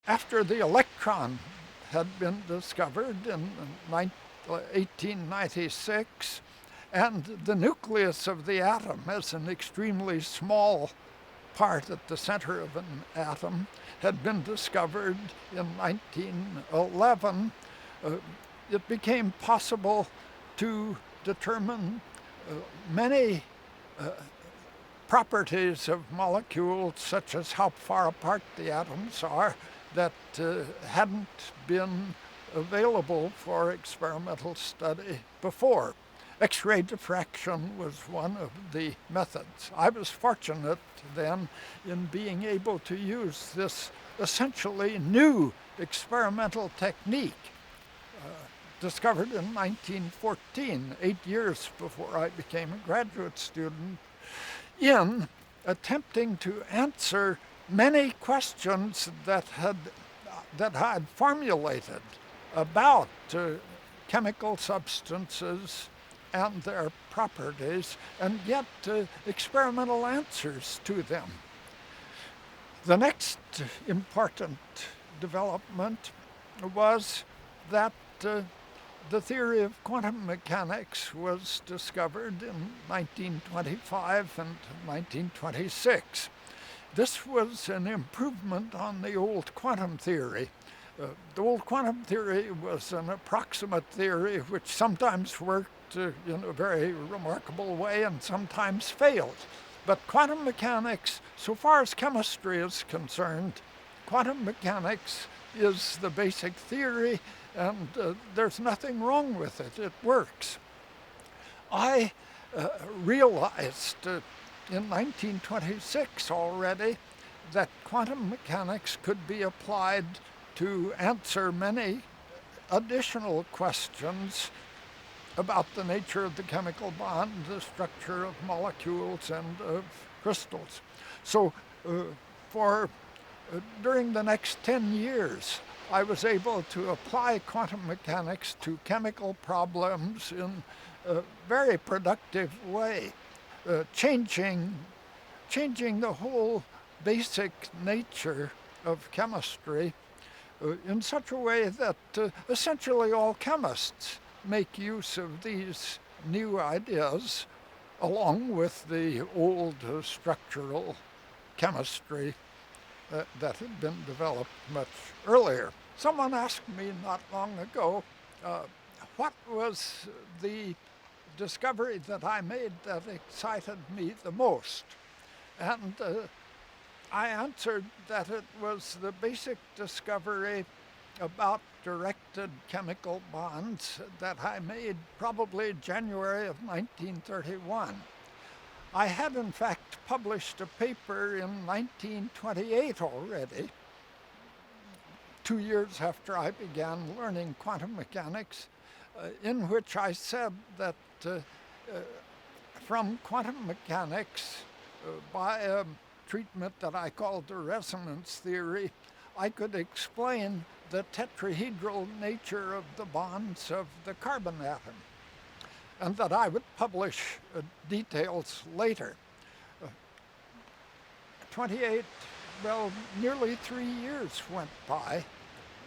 After the electron had been discovered in 1896, and the nucleus of the atom as an extremely small part at the center of an atom had been discovered in 1911, it became possible to determine many properties of molecules, such as how far apart the atoms are, that hadn't been available for experimental study before. X-ray diffraction was one of the methods. I was fortunate then in being able to use this essentially new experimental technique, discovered in 1914, 8 years before I became a graduate student, in attempting to answer many questions that I'd formulated about chemical substances and their properties, and get experimental answers to them. The next important development was that the theory of quantum mechanics was discovered in 1925 and 1926. This was an improvement on the old quantum theory. The old quantum theory was an approximate theory which sometimes worked in a very remarkable way and sometimes failed. But quantum mechanics, so far as chemistry is concerned, quantum mechanics is the basic theory, and there's nothing wrong with it. It works. I realized in 1926 already that quantum mechanics could be applied to answer many additional questions about the nature of the chemical bond, the structure of molecules and of crystals. So during the next 10 years, I was able to apply quantum mechanics to chemical problems in a very productive way, changing the whole basic nature of chemistry in such a way that essentially all chemists make use of these new ideas along with the old structural chemistry that had been developed much earlier. Someone asked me not long ago, what was the discovery that I made that excited me the most? And I answered that it was the basic discovery about directed chemical bonds that I made probably January of 1931. I had in fact published a paper in 1928 already, 2 years after I began learning quantum mechanics, in which I said that from quantum mechanics, by a treatment that I called the resonance theory, I could explain the tetrahedral nature of the bonds of the carbon atom, and that I would publish details later. Nearly 3 years went by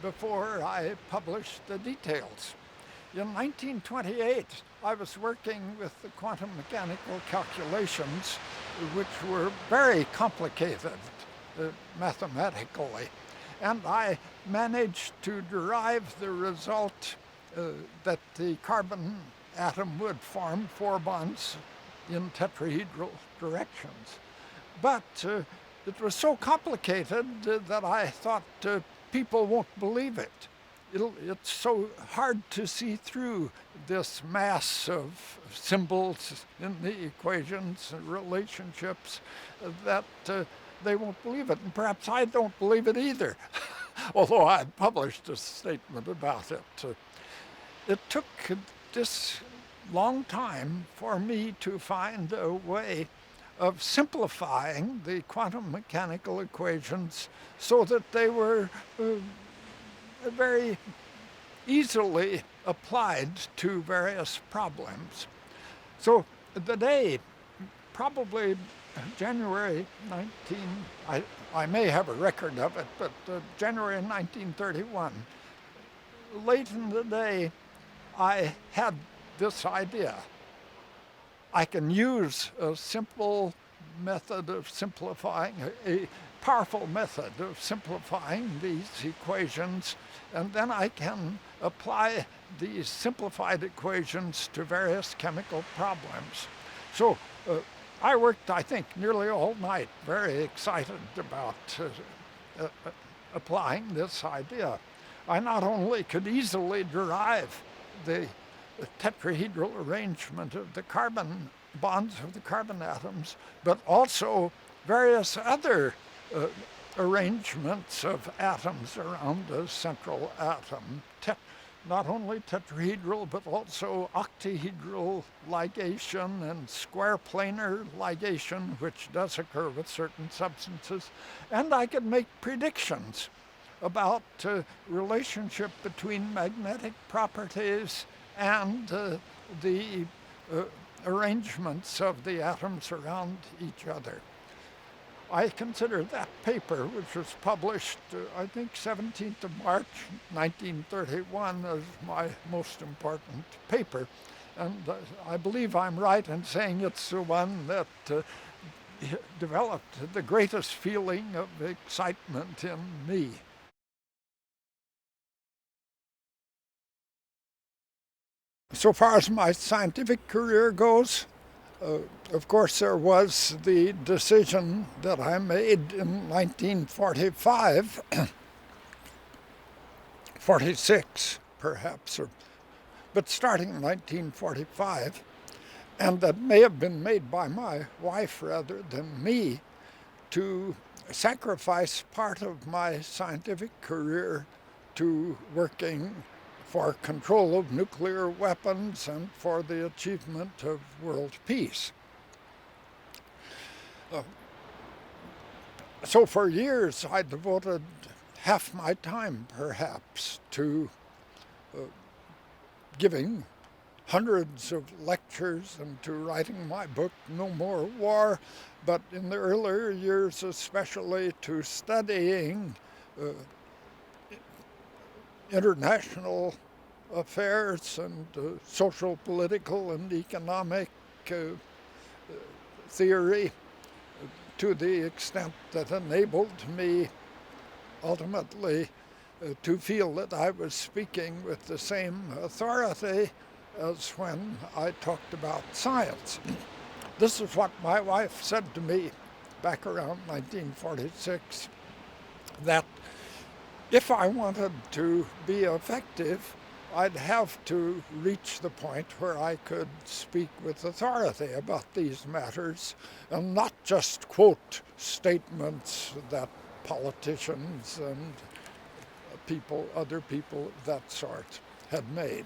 before I published the details. In 1928, I was working with the quantum mechanical calculations, which were very complicated mathematically. And I managed to derive the result that the carbon atom would form 4 bonds in tetrahedral directions. But it was so complicated that I thought people won't believe it. It's so hard to see through this mass of symbols in the equations and relationships that they won't believe it. And perhaps I don't believe it either, although I published a statement about it. It took this long time for me to find a way of simplifying the quantum mechanical equations so that they were very easily applied to various problems. So the day, probably January 19, I may have a record of it, but January 1931, late in the day, I had this idea. I can use a simple method of simplifying, a powerful method of simplifying these equations, and then I can apply these simplified equations to various chemical problems. So I worked, I think, nearly all night, very excited about applying this idea. I not only could easily derive the tetrahedral arrangement of the carbon bonds of the carbon atoms, but also various other arrangements of atoms around a central atom. Not only tetrahedral, but also octahedral ligation and square planar ligation, which does occur with certain substances. And I could make predictions about relationship between magnetic properties and the arrangements of the atoms around each other. I consider that paper, which was published, I think, 17th of March, 1931, as my most important paper. And I believe I'm right in saying it's the one that developed the greatest feeling of excitement in me. So far as my scientific career goes, of course, there was the decision that I made in 1945, 46 perhaps, but starting in 1945, and that may have been made by my wife rather than me, to sacrifice part of my scientific career to working for control of nuclear weapons and for the achievement of world peace. So for years I devoted half my time perhaps to giving hundreds of lectures and to writing my book, No More War, but in the earlier years especially to studying international affairs and social, political, and economic theory to the extent that enabled me ultimately to feel that I was speaking with the same authority as when I talked about science. This is what my wife said to me back around 1946, that if I wanted to be effective, I'd have to reach the point where I could speak with authority about these matters and not just quote statements that politicians and other people of that sort had made.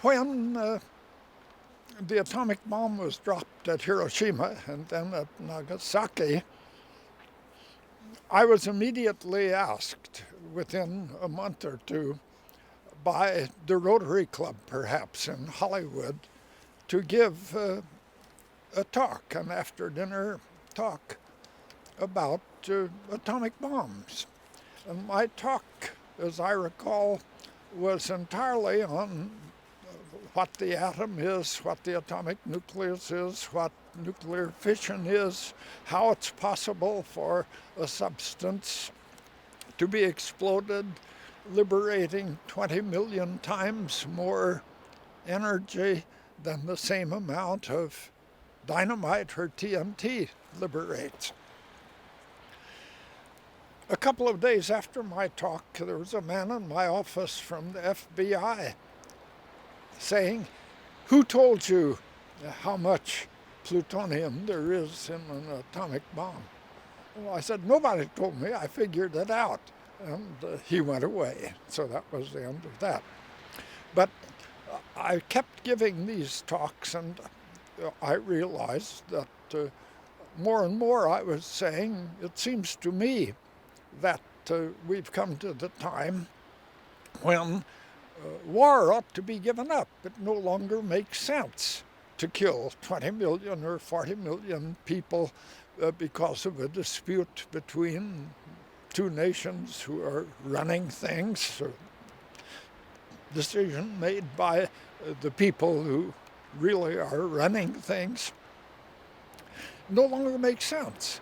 When the atomic bomb was dropped at Hiroshima and then at Nagasaki, I was immediately asked within a month or two by the Rotary Club, perhaps in Hollywood, to give a talk, an after-dinner talk about atomic bombs. And my talk, as I recall, was entirely on what the atom is, what the atomic nucleus is, what nuclear fission is, how it's possible for a substance to be exploded, liberating 20 million times more energy than the same amount of dynamite or TNT liberates. A couple of days after my talk, there was a man in my office from the FBI saying, "Who told you how much plutonium there is in an atomic bomb?" Well, I said, "Nobody told me. I figured it out." And he went away. So that was the end of that. But I kept giving these talks, and I realized that more and more I was saying, it seems to me that we've come to the time when war ought to be given up. It no longer makes sense to kill 20 million or 40 million people because of a dispute between two nations who are running things, decision made by the people who really are running things. No longer makes sense.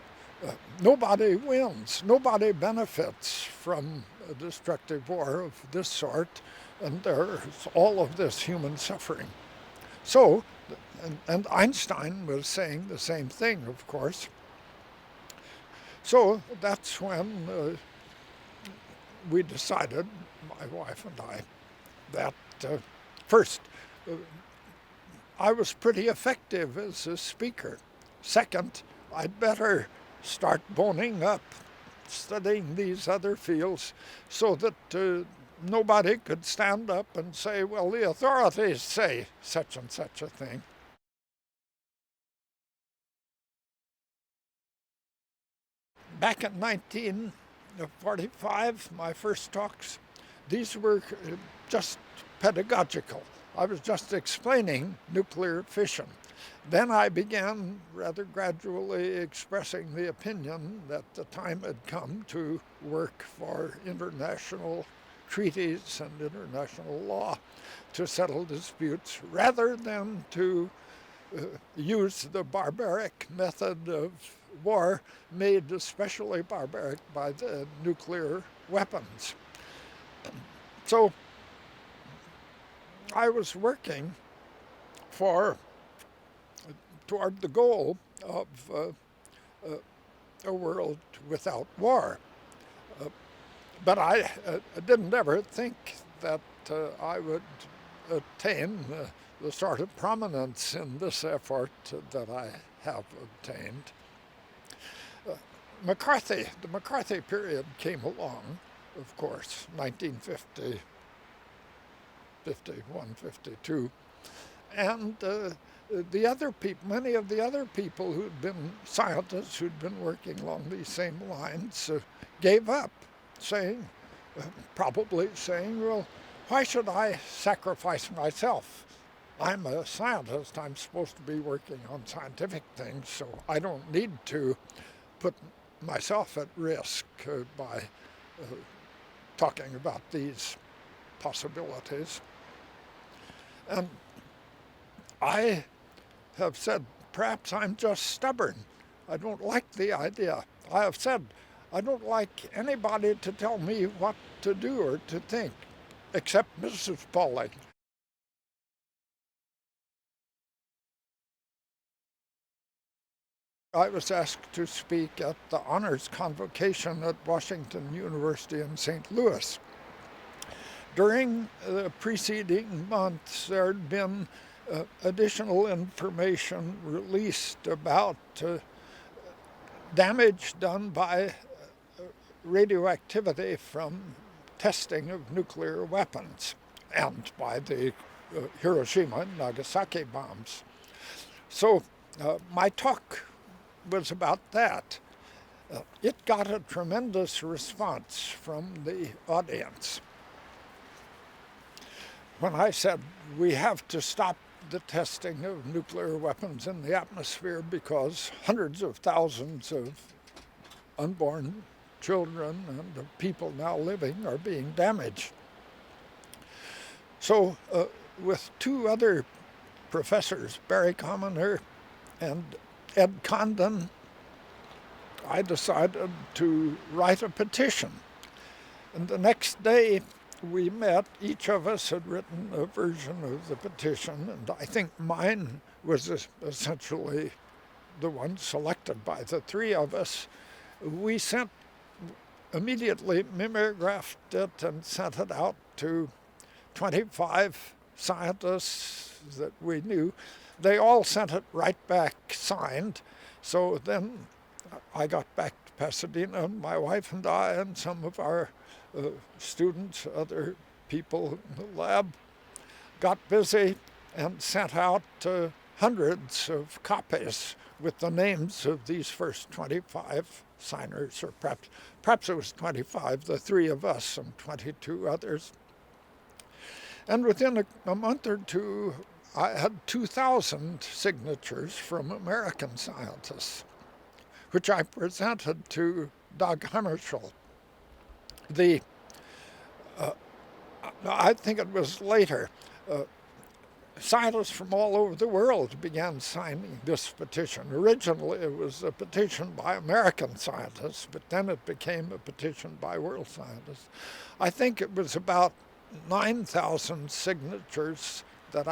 Nobody wins. Nobody benefits from a destructive war of this sort, and there's all of this human suffering. So, and Einstein was saying the same thing, of course. So that's when we decided, my wife and I, that first, I was pretty effective as a speaker. Second, I'd better start boning up, studying these other fields so that nobody could stand up and say, well, the authorities say such and such a thing. Back in 1945, my first talks, these were just pedagogical. I was just explaining nuclear fission. Then I began rather gradually expressing the opinion that the time had come to work for international treaties and international law to settle disputes rather than to use the barbaric method of war made especially barbaric by the nuclear weapons. So I was working toward the goal of a world without war. But I didn't ever think that I would attain the sort of prominence in this effort that I have obtained. The McCarthy period came along, of course, 1950, 51, 52, and the other people, many of the other people who'd been scientists who'd been working along these same lines gave up, probably saying, well, why should I sacrifice myself? I'm a scientist. I'm supposed to be working on scientific things, so I don't need to put myself at risk by talking about these possibilities. And I have said, perhaps I'm just stubborn. I don't like the idea. I have said, I don't like anybody to tell me what to do or to think, except Mrs. Pauling. I was asked to speak at the honors convocation at Washington University in St. Louis. During the preceding months, there had been additional information released about damage done by radioactivity from testing of nuclear weapons and by the Hiroshima and Nagasaki bombs. So my talk was about that. It got a tremendous response from the audience. When I said we have to stop the testing of nuclear weapons in the atmosphere because hundreds of thousands of unborn children and of people now living are being damaged. So with two other professors, Barry Commoner and Ed Condon, I decided to write a petition. And the next day we met. Each of us had written a version of the petition, and I think mine was essentially the one selected by the three of us. We immediately mimeographed it and sent it out to 25 scientists that we knew. They all sent it right back signed. So then I got back to Pasadena, and my wife and I and some of our students, other people in the lab, got busy and sent out hundreds of copies with the names of these first 25 signers, or perhaps it was 25, the three of us and 22 others. And within a month or two, I had 2,000 signatures from American scientists, which I presented to Doug Hammarskjöld. I think it was later, scientists from all over the world began signing this petition. Originally, it was a petition by American scientists, but then it became a petition by world scientists. I think it was about 9,000 signatures that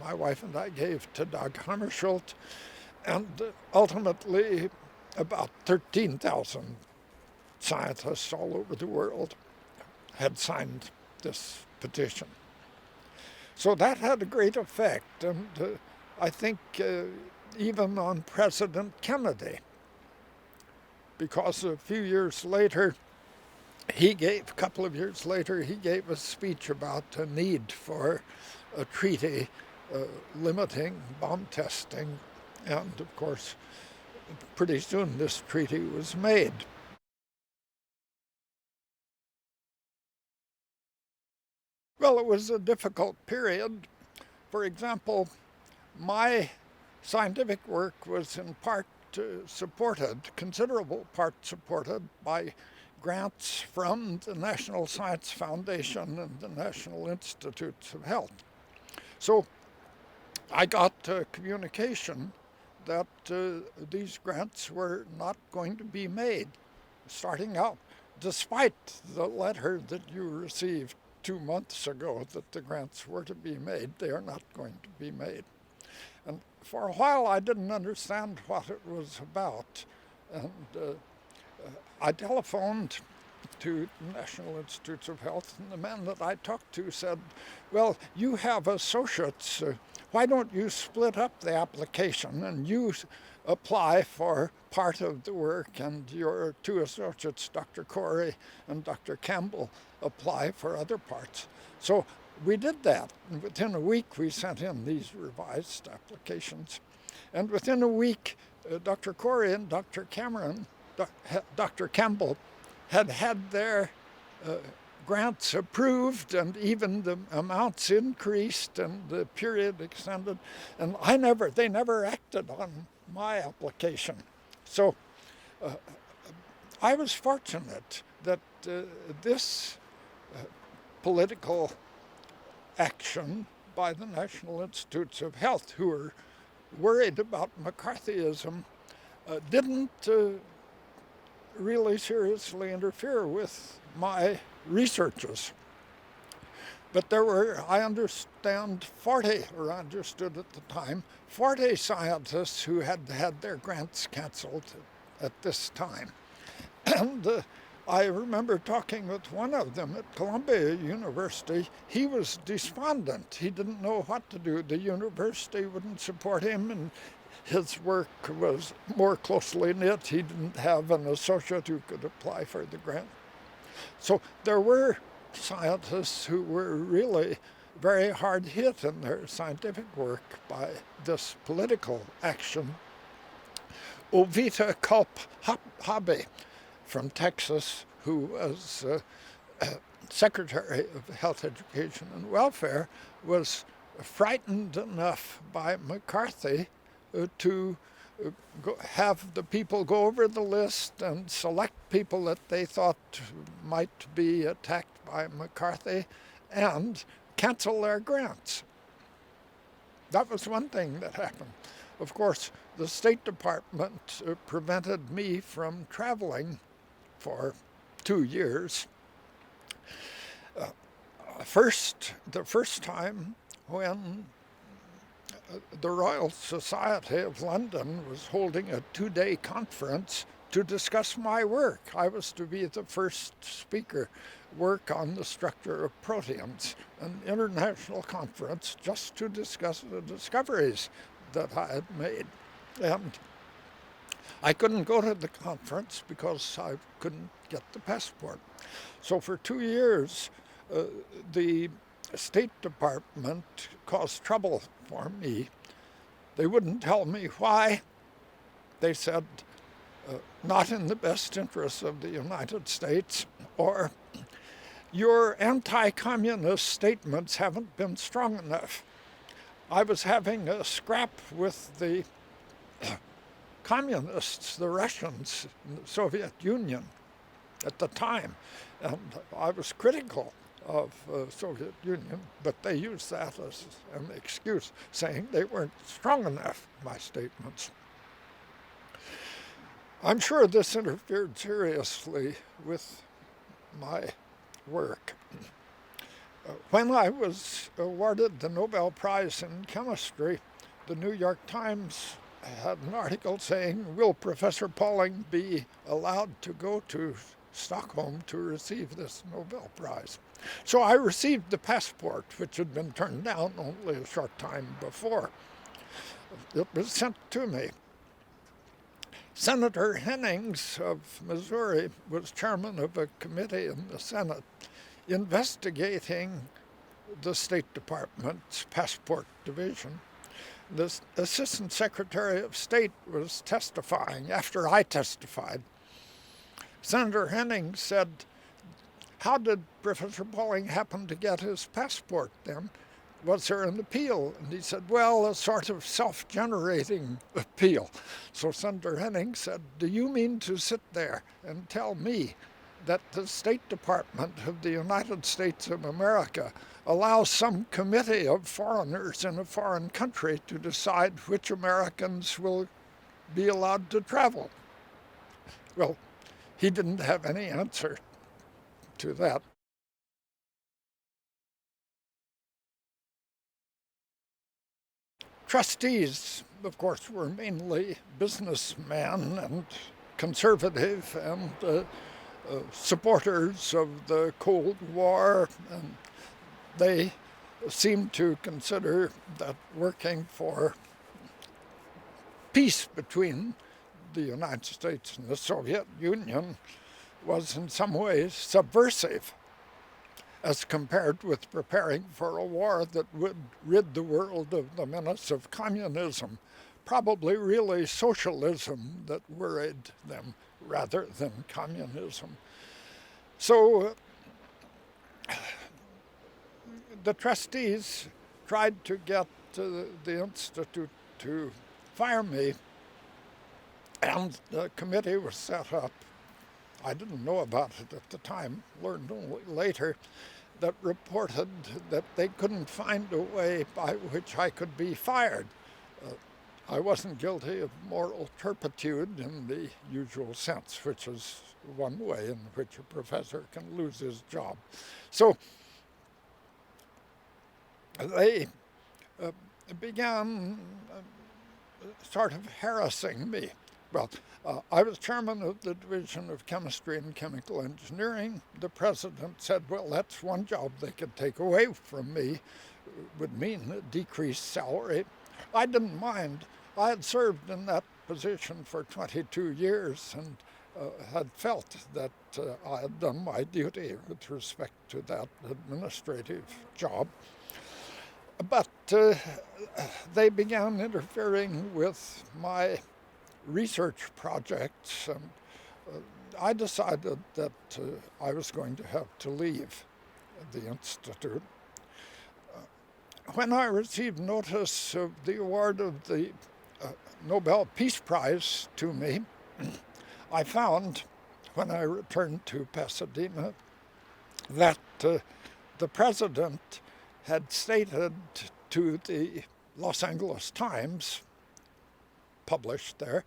my wife and I gave to Doug Hammarskjöld, and ultimately about 13,000 scientists all over the world had signed this petition. So that had a great effect, and I think even on President Kennedy, because a couple of years later, he gave a speech about the need for a treaty limiting bomb testing, and of course, pretty soon this treaty was made. Well, it was a difficult period. For example, my scientific work was in part considerable part supported by grants from the National Science Foundation and the National Institutes of Health. So I got communication that these grants were not going to be made starting out, despite the letter that you received 2 months ago that the grants were to be made. They are not going to be made. And for a while I didn't understand what it was about. And I telephoned to the National Institutes of Health, and the man that I talked to said, well, you have associates. Why don't you split up the application and you apply for part of the work, and your two associates, Dr. Corey and Dr. Campbell, apply for other parts. So we did that, and within a week we sent in these revised applications. And within a week, Dr. Corey and Dr. Campbell had their grants approved, and even the amounts increased and the period extended. And they never acted on my application. So I was fortunate that this political action by the National Institutes of Health, who were worried about McCarthyism, didn't really seriously interfere with my researches. But there were, I understood at the time, 40 scientists who had had their grants canceled at this time. And I remember talking with one of them at Columbia University. He was despondent. He didn't know what to do. The university wouldn't support him, and his work was more closely knit. He didn't have an associate who could apply for the grant. So there were scientists who were really very hard hit in their scientific work by this political action. Ovita Kulp-Habe from Texas, who was Secretary of Health, Education, and Welfare, was frightened enough by McCarthy to have the people go over the list and select people that they thought might be attacked by McCarthy and cancel their grants. That was one thing that happened. Of course, the State Department prevented me from traveling for 2 years. The first time when the Royal Society of London was holding a 2-day conference to discuss my work. I was to be the first speaker, work on the structure of proteins, an international conference just to discuss the discoveries that I had made. And I couldn't go to the conference because I couldn't get the passport. So for 2 years, the State Department caused trouble for me. They wouldn't tell me why. They said, not in the best interests of the United States, or your anti-communist statements haven't been strong enough. I was having a scrap with the communists, the Russians, in the Soviet Union at the time, and I was critical of the Soviet Union, but they used that as an excuse, saying they weren't strong enough, my statements. I'm sure this interfered seriously with my work. When I was awarded the Nobel Prize in Chemistry, the New York Times had an article saying, will Professor Pauling be allowed to go to Stockholm to receive this Nobel Prize? So I received the passport, which had been turned down only a short time before. It was sent to me. Senator Hennings of Missouri was chairman of a committee in the Senate investigating the State Department's passport division. The Assistant Secretary of State was testifying after I testified. Senator Hennings said, how did Professor Pauling happen to get his passport then? Was there an appeal? And he said, well, a sort of self-generating appeal. So Senator Hennings said, do you mean to sit there and tell me that the State Department of the United States of America allows some committee of foreigners in a foreign country to decide which Americans will be allowed to travel? Well, he didn't have any answer to that. Trustees, of course, were mainly businessmen and conservative and supporters of the Cold War, and they seemed to consider that working for peace between the United States and the Soviet Union was in some ways subversive as compared with preparing for a war that would rid the world of the menace of communism, probably really socialism that worried them rather than communism. So the trustees tried to get the Institute to fire me, and the committee was set up. I didn't know about it at the time, learned only later, that reported that they couldn't find a way by which I could be fired. I wasn't guilty of moral turpitude in the usual sense, which is one way in which a professor can lose his job. So they began sort of harassing me. Well, I was chairman of the Division of Chemistry and Chemical Engineering. The president said, well, that's one job they could take away from me. It would mean a decreased salary. I didn't mind. I had served in that position for 22 years and had felt that I had done my duty with respect to that administrative job. But they began interfering with my research projects, and I decided that I was going to have to leave the Institute. When I received notice of the award of the Nobel Peace Prize to me, I found, when I returned to Pasadena, that the president had stated to the Los Angeles Times, published there,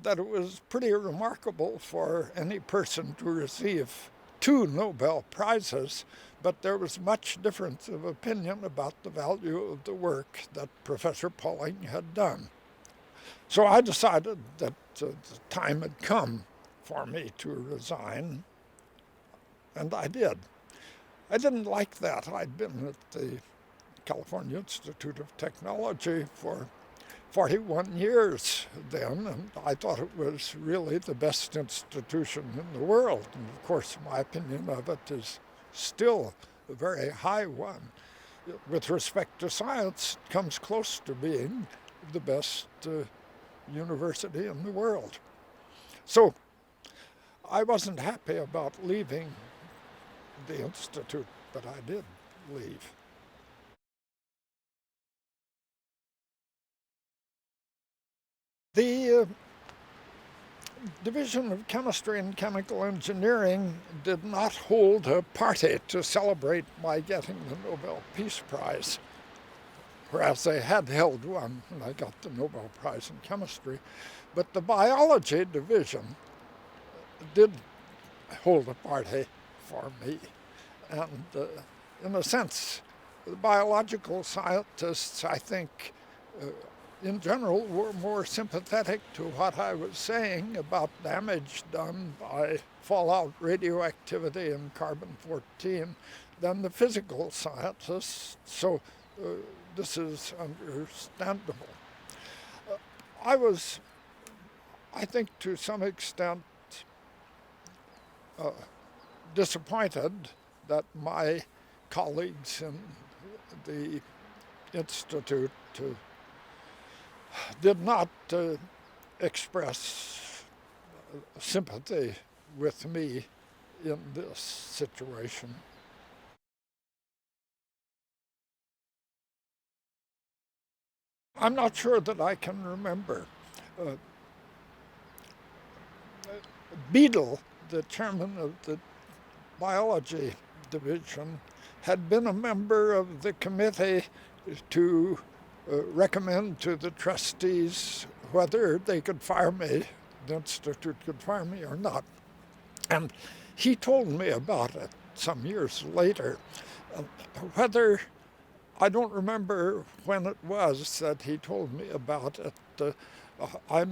that it was pretty remarkable for any person to receive 2 Nobel Prizes, but there was much difference of opinion about the value of the work that Professor Pauling had done. So I decided that the time had come for me to resign, and I did. I didn't like that. I'd been at the California Institute of Technology for 41 years then, and I thought it was really the best institution in the world. And of course, my opinion of it is still a very high one. With respect to science, it comes close to being the best university in the world. So I wasn't happy about leaving the institute, but I did leave. The Division of Chemistry and Chemical Engineering did not hold a party to celebrate my getting the Nobel Peace Prize, whereas they had held one when I got the Nobel Prize in Chemistry. But the Biology Division did hold a party for me. And in a sense, the biological scientists, I think, in general, were more sympathetic to what I was saying about damage done by fallout radioactivity and carbon-14 than the physical scientists. So this is understandable. I was, I think, to some extent disappointed that my colleagues in the Institute did not express sympathy with me in this situation. I'm not sure that I can remember. Beadle, the chairman of the biology division, had been a member of the committee to recommend to the trustees whether they could fire me, the institute could fire me or not. And he told me about it some years later. Whether, I don't remember when it was that he told me about it. I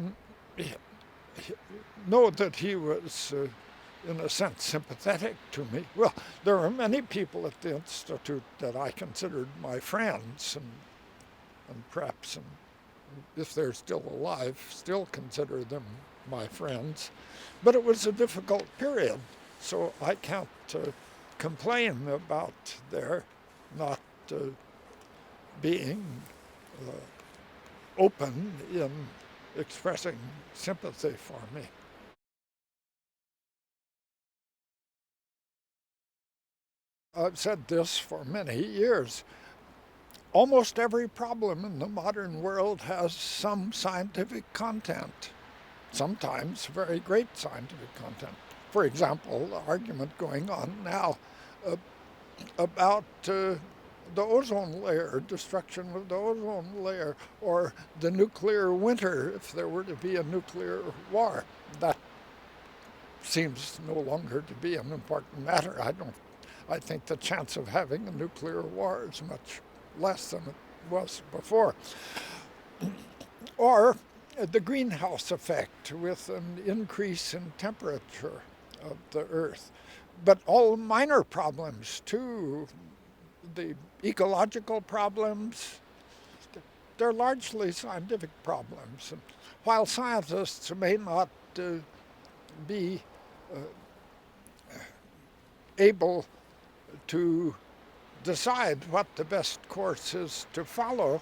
know that he was, in a sense, sympathetic to me. Well, there are many people at the Institute that I considered my friends, and perhaps, and if they're still alive, still consider them my friends. But it was a difficult period, so I can't complain about their not being open in expressing sympathy for me. I've said this for many years. Almost every problem in the modern world has some scientific content, sometimes very great scientific content. For example, the argument going on now about the ozone layer, destruction of the ozone layer, or the nuclear winter, if there were to be a nuclear war. That seems no longer to be an important matter. I think the chance of having a nuclear war is much less than it was before. Or the greenhouse effect with an increase in temperature of the Earth. But all minor problems too, the ecological problems, they're largely scientific problems. And while scientists may not be able to decide what the best course is to follow,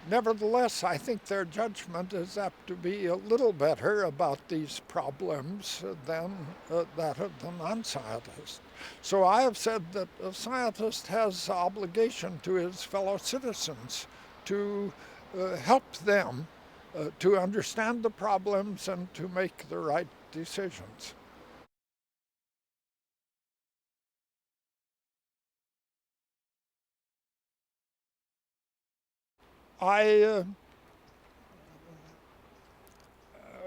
nevertheless, I think their judgment is apt to be a little better about these problems than that of the non-scientist. So I have said that a scientist has obligation to his fellow citizens to help them to understand the problems and to make the right decisions. I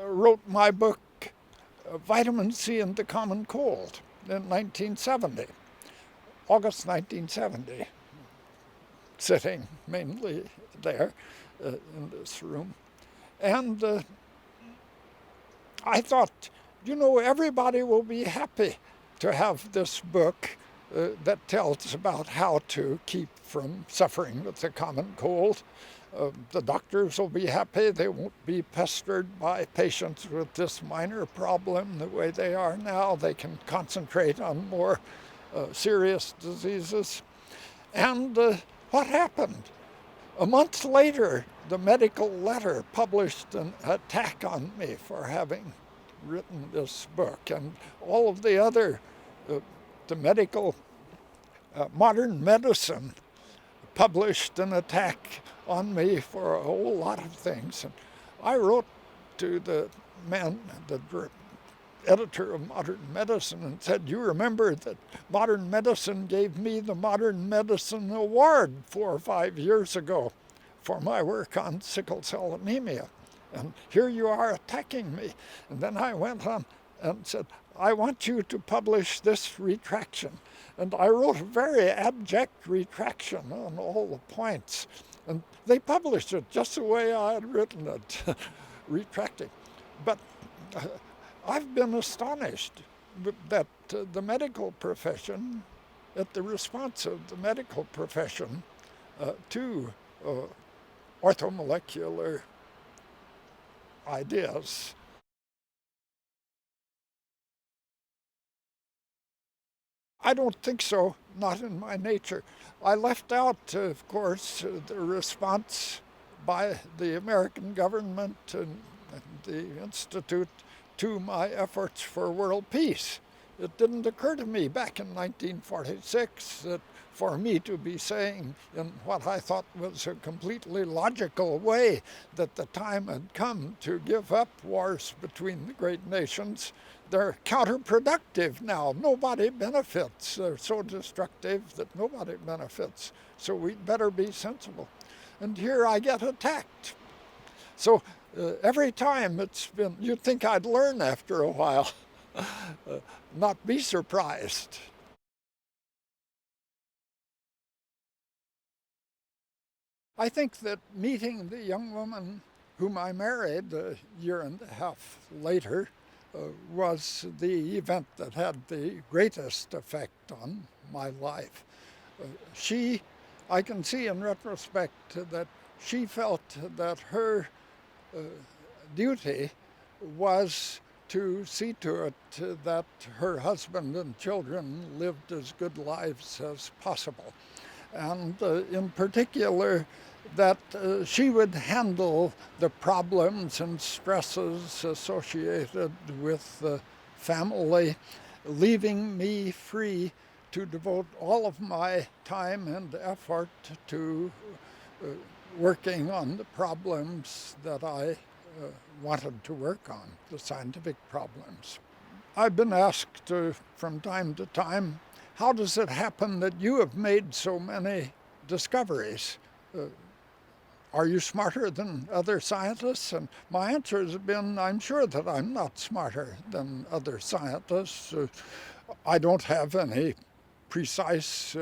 wrote my book, Vitamin C and the Common Cold, in 1970, August 1970, sitting mainly there in this room. And I thought, everybody will be happy to have this book that tells about how to keep from suffering with the common cold. The doctors will be happy. They won't be pestered by patients with this minor problem the way they are now. They can concentrate on more serious diseases. And what happened? A month later, the medical letter published an attack on me for having written this book, and all of the other, the medical Modern medicine published an attack on me for a whole lot of things. And I wrote to the man, the editor of Modern Medicine, and said, you remember that Modern Medicine gave me the Modern Medicine Award 4 or 5 years ago for my work on sickle cell anemia. And here you are attacking me. And then I went on and said, I want you to publish this retraction. And I wrote a very abject retraction on all the points. And they published it just the way I had written it, retracting. But I've been astonished that the medical profession, at the response of the medical profession to orthomolecular ideas. I don't think so, not in my nature. I left out, of course, the response by the American government and the Institute to my efforts for world peace. It didn't occur to me back in 1946 that for me to be saying in what I thought was a completely logical way that the time had come to give up wars between the great nations. They're counterproductive now. Nobody benefits. They're so destructive that nobody benefits. So we'd better be sensible. And here I get attacked. So every time it's been, you'd think I'd learn after a while, not be surprised. I think that meeting the young woman whom I married a year and a half later was the event that had the greatest effect on my life. I can see in retrospect that she felt that her duty was to see to it that her husband and children lived as good lives as possible. And in particular, that she would handle the problems and stresses associated with the family, leaving me free to devote all of my time and effort to working on the problems that I wanted to work on, the scientific problems. I've been asked from time to time, how does it happen that you have made so many discoveries? Are you smarter than other scientists? And my answer has been, I'm sure that I'm not smarter than other scientists. I don't have any precise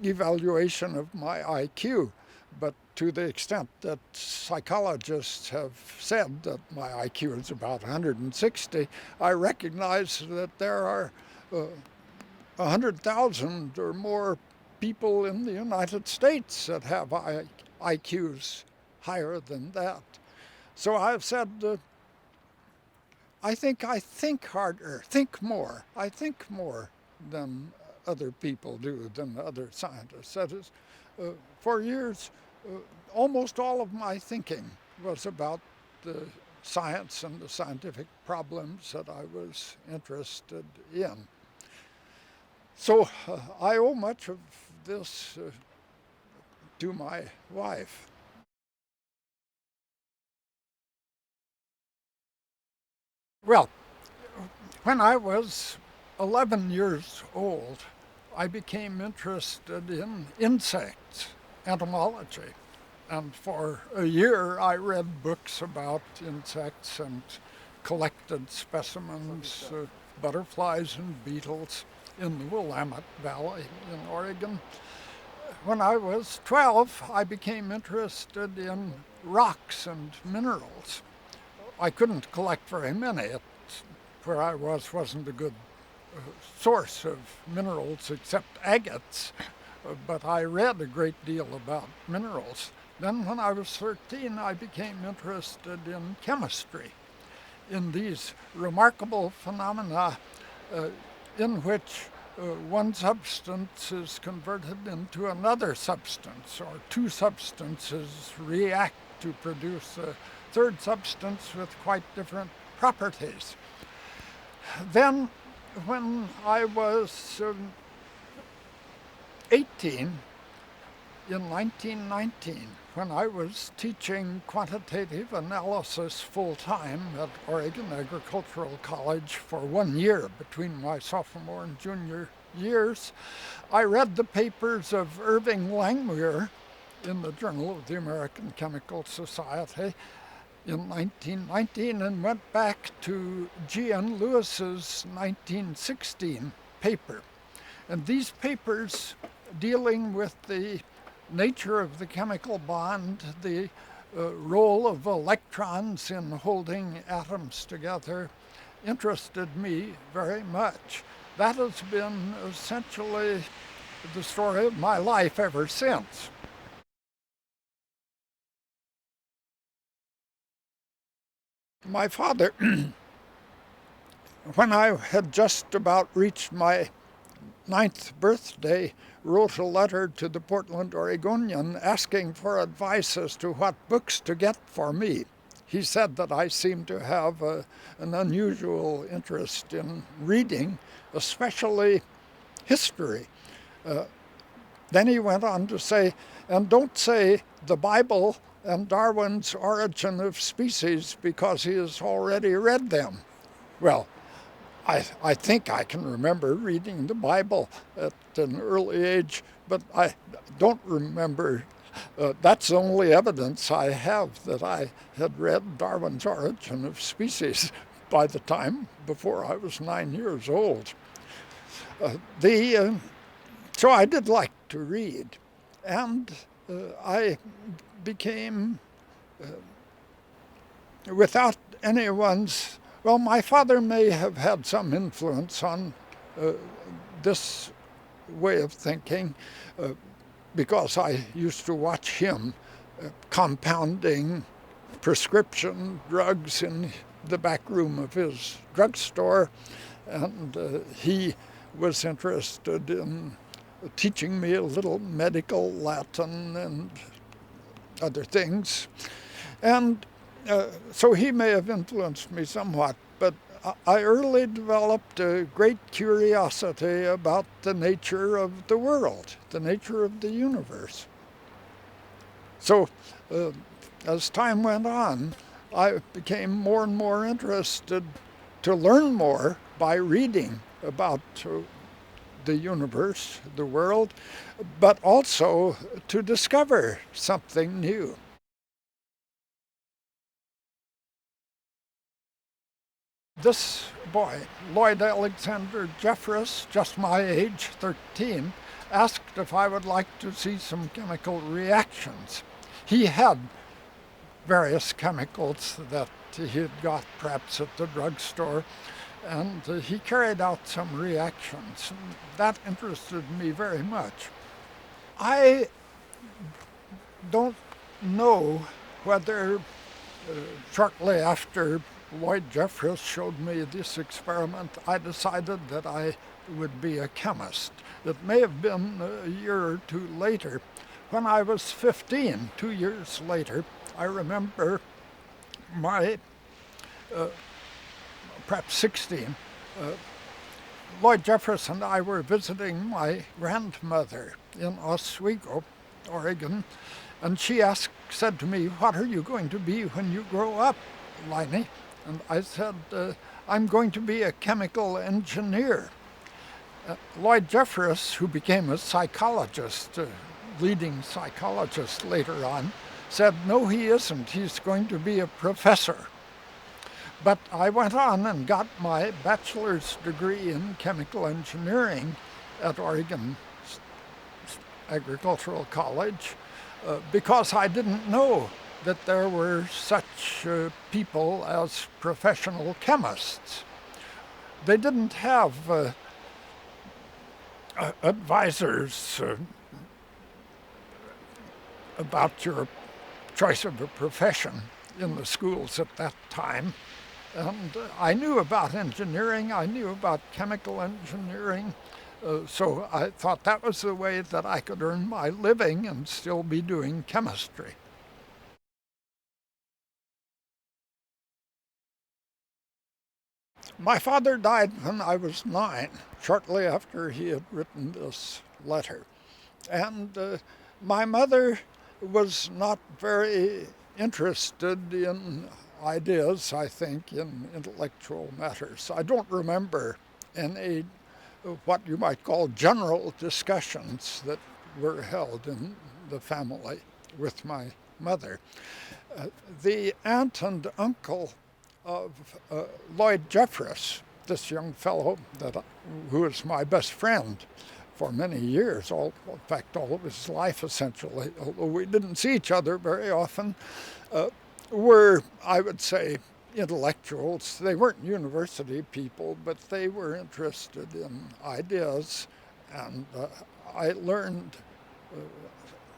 evaluation of my IQ, but to the extent that psychologists have said that my IQ is about 160, I recognize that there are 100,000 or more people in the United States that have IQs higher than that. So I've said, I think harder, think more. I think more than other people do, than other scientists. That is, for years, almost all of my thinking was about the science and the scientific problems that I was interested in. So I owe much of this to my wife. Well, when I was 11 years old, I became interested in insects, entomology. And for a year, I read books about insects and collected specimens, butterflies and beetles in the Willamette Valley in Oregon. When I was 12, I became interested in rocks and minerals. I couldn't collect very many. Where I wasn't a good source of minerals except agates, but I read a great deal about minerals. Then when I was 13, I became interested in chemistry, in these remarkable phenomena in which one substance is converted into another substance, or two substances react to produce a third substance with quite different properties. Then, when I was 18, in 1919, when I was teaching quantitative analysis full-time at Oregon Agricultural College for 1 year between my sophomore and junior years, I read the papers of Irving Langmuir in the Journal of the American Chemical Society in 1919 and went back to G.N. Lewis's 1916 paper. And these papers dealing with the nature of the chemical bond, the role of electrons in holding atoms together, interested me very much. That has been essentially the story of my life ever since. My father, when I had just about reached my 9th birthday, wrote a letter to the Portland Oregonian asking for advice as to what books to get for me. He said that I seemed to have an unusual interest in reading, especially history. Then he went on to say, and don't say the Bible and Darwin's Origin of Species because he has already read them. Well, I think I can remember reading the Bible at an early age, but I don't remember. That's the only evidence I have that I had read Darwin's Origin of Species by the time before I was 9 years old. So I did like to read, and I became, without anyone's, well, my father may have had some influence on this way of thinking because I used to watch him compounding prescription drugs in the back room of his drugstore, and he was interested in teaching me a little medical Latin and other things. And so he may have influenced me somewhat, but I early developed a great curiosity about the nature of the world, the nature of the universe. So as time went on, I became more and more interested to learn more by reading about the universe, the world, but also to discover something new. This boy, Lloyd Alexander Jeffress, just my age, 13, asked if I would like to see some chemical reactions. He had various chemicals that he had got perhaps at the drugstore, and he carried out some reactions. And that interested me very much. I don't know whether shortly after Lloyd Jeffress showed me this experiment, I decided that I would be a chemist. It may have been a year or two later. When I was 15, 2 years later, I remember my, perhaps 16, Lloyd Jeffress and I were visiting my grandmother in Oswego, Oregon, and she said to me, "What are you going to be when you grow up, Liney?" And I said, "I'm going to be a chemical engineer." Lloyd Jeffress, who became a psychologist, leading psychologist later on, said, "No, he isn't. He's going to be a professor." But I went on and got my bachelor's degree in chemical engineering at Oregon Agricultural College because I didn't know that there were such people as professional chemists. They didn't have advisors about your choice of a profession in the schools at that time. And I knew about engineering, I knew about chemical engineering, so I thought that was the way that I could earn my living and still be doing chemistry. My father died when I was 9, shortly after he had written this letter. And my mother was not very interested in ideas, I think, in intellectual matters. I don't remember any what you might call general discussions that were held in the family with my mother. Uh, the aunt and uncle of Lloyd Jeffress, this young fellow who was my best friend for many years, in fact, all of his life essentially, although we didn't see each other very often, were, I would say, intellectuals. They weren't university people, but they were interested in ideas, and I learned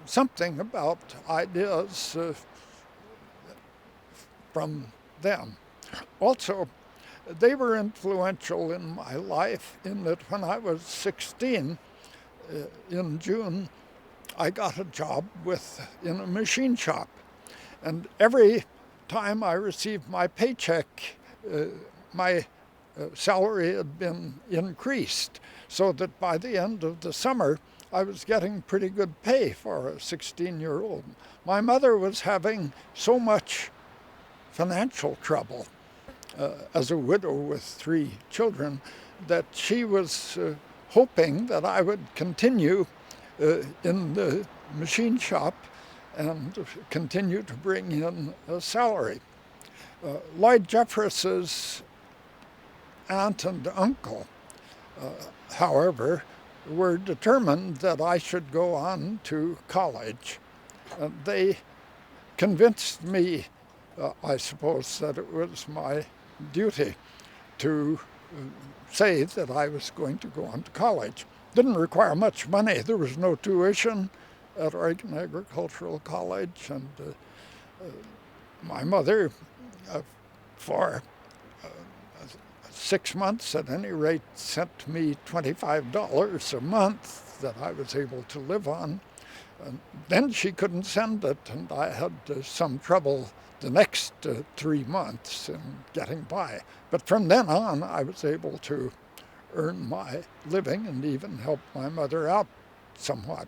something about ideas from them. Also, they were influential in my life in that when I was 16, in June, I got a job in a machine shop. And every time I received my paycheck, my salary had been increased, so that by the end of the summer, I was getting pretty good pay for a 16-year-old. My mother was having so much financial trouble as a widow with 3 children that she was hoping that I would continue in the machine shop and continue to bring in a salary. Lloyd Jeffress's aunt and uncle, however, were determined that I should go on to college. They convinced me, I suppose, that it was my duty to say that I was going to go on to college. Didn't require much money. There was no tuition at Oregon Agricultural College, and my mother, for 6 months at any rate, sent me $25 a month that I was able to live on. And then she couldn't send it, and I had some trouble the next 3 months in getting by. But from then on, I was able to earn my living and even help my mother out somewhat.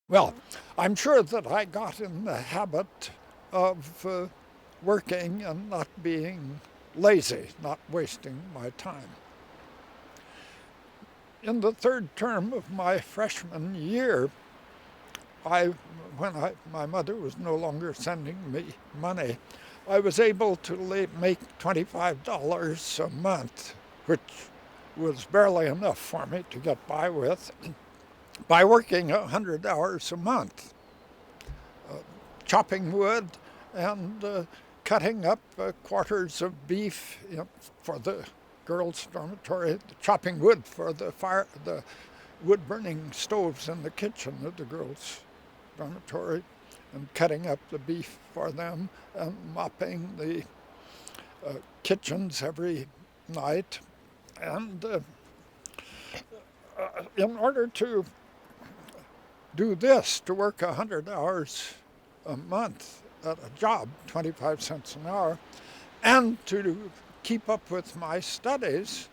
Well, I'm sure that I got in the habit of working and not being lazy, not wasting my time. In the 3rd term of my freshman year, when my mother was no longer sending me money, I was able to make $25 a month, which was barely enough for me to get by with, by working 100 hours a month, chopping wood and cutting up quarters of beef for the girls' dormitory, chopping wood for the wood-burning stoves in the kitchen of the girls' dormitory, and cutting up the beef for them, and mopping the kitchens every night. And in order to do this, to work 100 hours a month at a job, 25 cents an hour, and to keep up with my studies,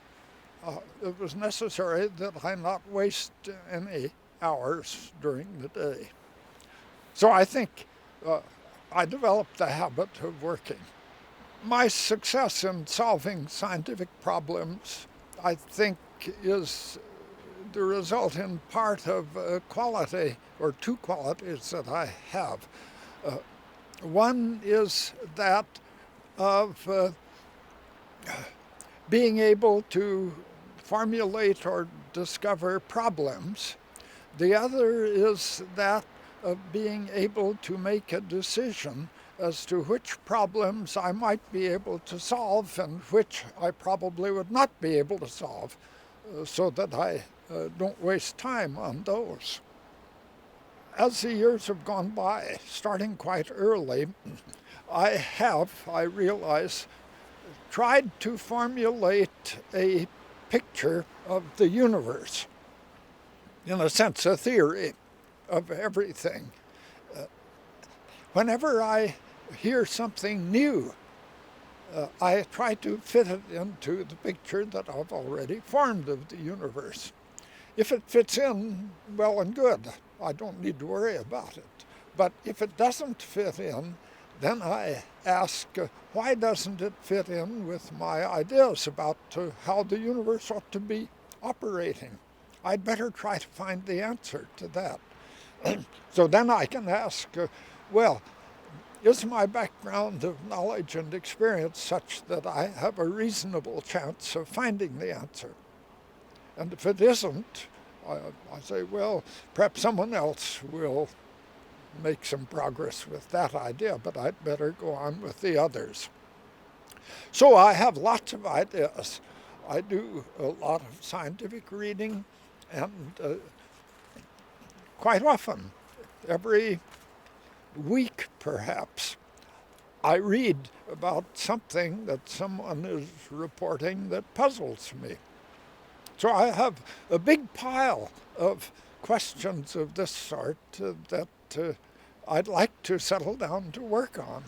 it was necessary that I not waste any hours during the day. So I think I developed the habit of working. My success in solving scientific problems, I think, is the result in part of a quality, or 2 qualities that I have. One is that of being able to formulate or discover problems. The other is that of being able to make a decision as to which problems I might be able to solve and which I probably would not be able to solve, so that I don't waste time on those. As the years have gone by, starting quite early, I realize, tried to formulate a picture of the universe, in a sense, a theory of everything. Whenever I hear something new I try to fit it into the picture that I've already formed of the universe. If it fits in, well and good. I don't need to worry about it. But if it doesn't fit in, then I ask, why doesn't it fit in with my ideas about how the universe ought to be operating? I'd better try to find the answer to that. So then I can ask, well, is my background of knowledge and experience such that I have a reasonable chance of finding the answer? And if it isn't, I say, well, perhaps someone else will make some progress with that idea, but I'd better go on with the others. So I have lots of ideas. I do a lot of scientific reading, and quite often, every week perhaps, I read about something that someone is reporting that puzzles me. So I have a big pile of questions of this sort that I'd like to settle down to work on.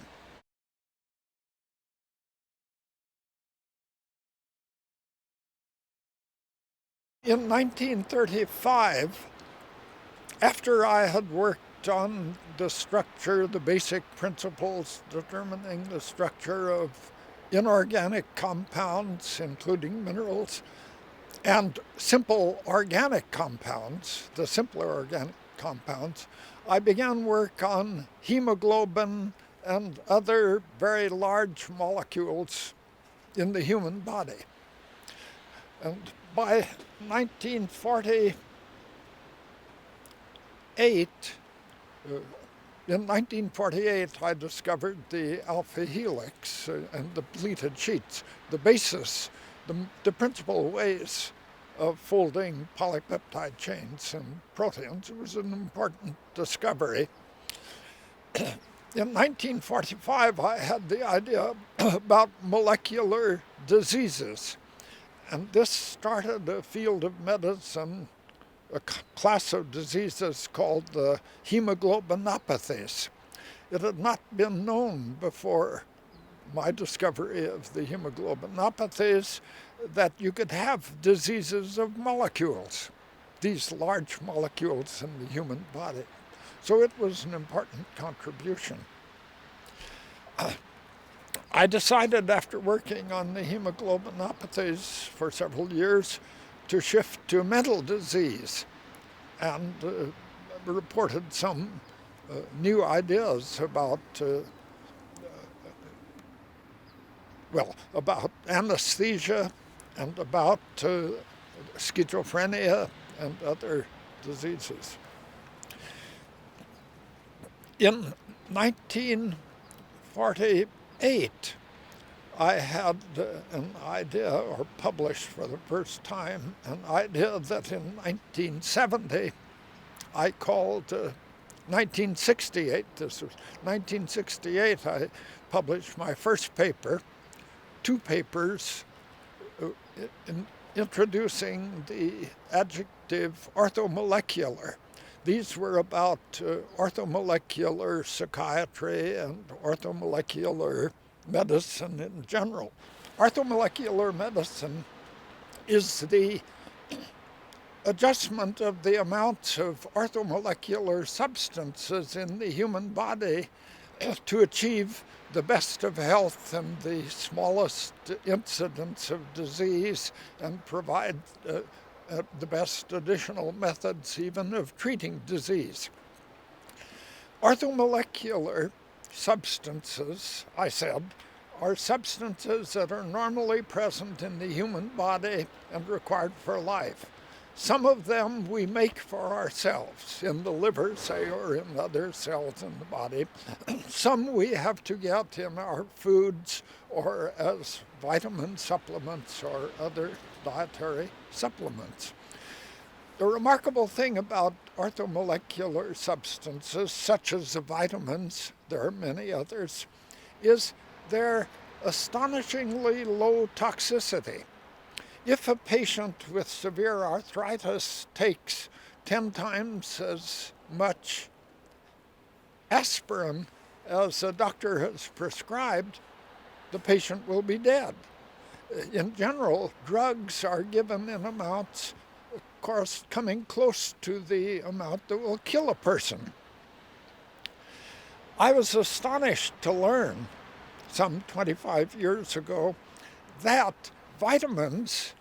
In 1935, after I had worked on the structure, the basic principles determining the structure of inorganic compounds, including minerals, and simple organic compounds, the simpler organic compounds, I began work on hemoglobin and other very large molecules in the human body. And by 1948, in 1948, I discovered the alpha helix and the pleated sheets, the basis, the principal ways of folding polypeptide chains in proteins. It was an important discovery. In 1945, I had the idea about molecular diseases, and this started a field of medicine, a class of diseases called the hemoglobinopathies. It had not been known before my discovery of the hemoglobinopathies that you could have diseases of molecules, these large molecules in the human body. So it was an important contribution. I decided after working on the hemoglobinopathies for several years to shift to mental disease, and reported some new ideas about about anesthesia and about schizophrenia and other diseases. In 1948, I had an idea, or published for the first time, an idea that in 1970 I called 1968. This was 1968. I published my first paper, two papers introducing the adjective orthomolecular. These were about orthomolecular psychiatry and orthomolecular medicine in general. Orthomolecular medicine is the adjustment of the amounts of orthomolecular substances in the human body to achieve the best of health and the smallest incidence of disease, and provide the best additional methods even of treating disease. Orthomolecular substances, I said, are substances that are normally present in the human body and required for life. Some of them we make for ourselves, in the liver, say, or in other cells in the body. Some we have to get in our foods or as vitamin supplements or other dietary supplements. The remarkable thing about orthomolecular substances, such as the vitamins, there are many others, is their astonishingly low toxicity. If a patient with severe arthritis takes 10 times as much aspirin as a doctor has prescribed, the patient will be dead. In general, drugs are given in amounts, of course, coming close to the amount that will kill a person. I was astonished to learn some 25 years ago that vitamins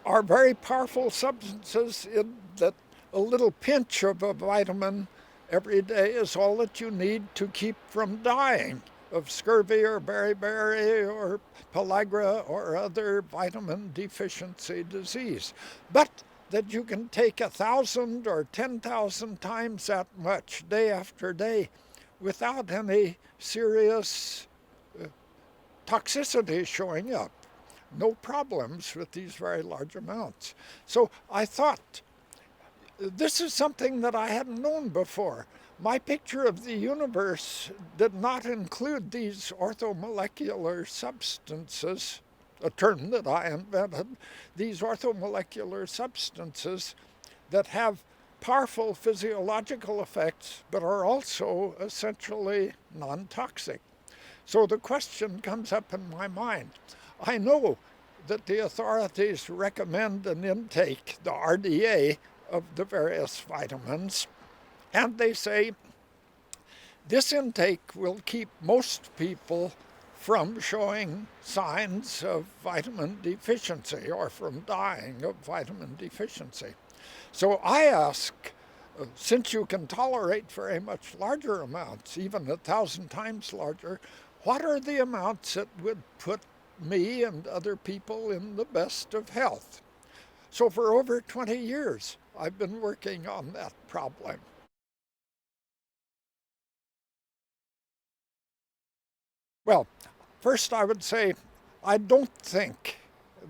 are very powerful substances, in that a little pinch of a vitamin every day is all that you need to keep from dying of scurvy or beriberi or pellagra or other vitamin deficiency disease. But that you can take 1,000 or 10,000 times that much day after day without any serious toxicity showing up. No problems with these very large amounts. So I thought, this is something that I hadn't known before. My picture of the universe did not include these orthomolecular substances, a term that I invented, these orthomolecular substances that have powerful physiological effects but are also essentially non-toxic. So the question comes up in my mind. I know that the authorities recommend an intake, the RDA, of the various vitamins, and they say this intake will keep most people from showing signs of vitamin deficiency or from dying of vitamin deficiency. So I ask, since you can tolerate very much larger amounts, even 1,000 times larger, what are the amounts that would put me and other people in the best of health? So for over 20 years, I've been working on that problem. Well, first I would say I don't think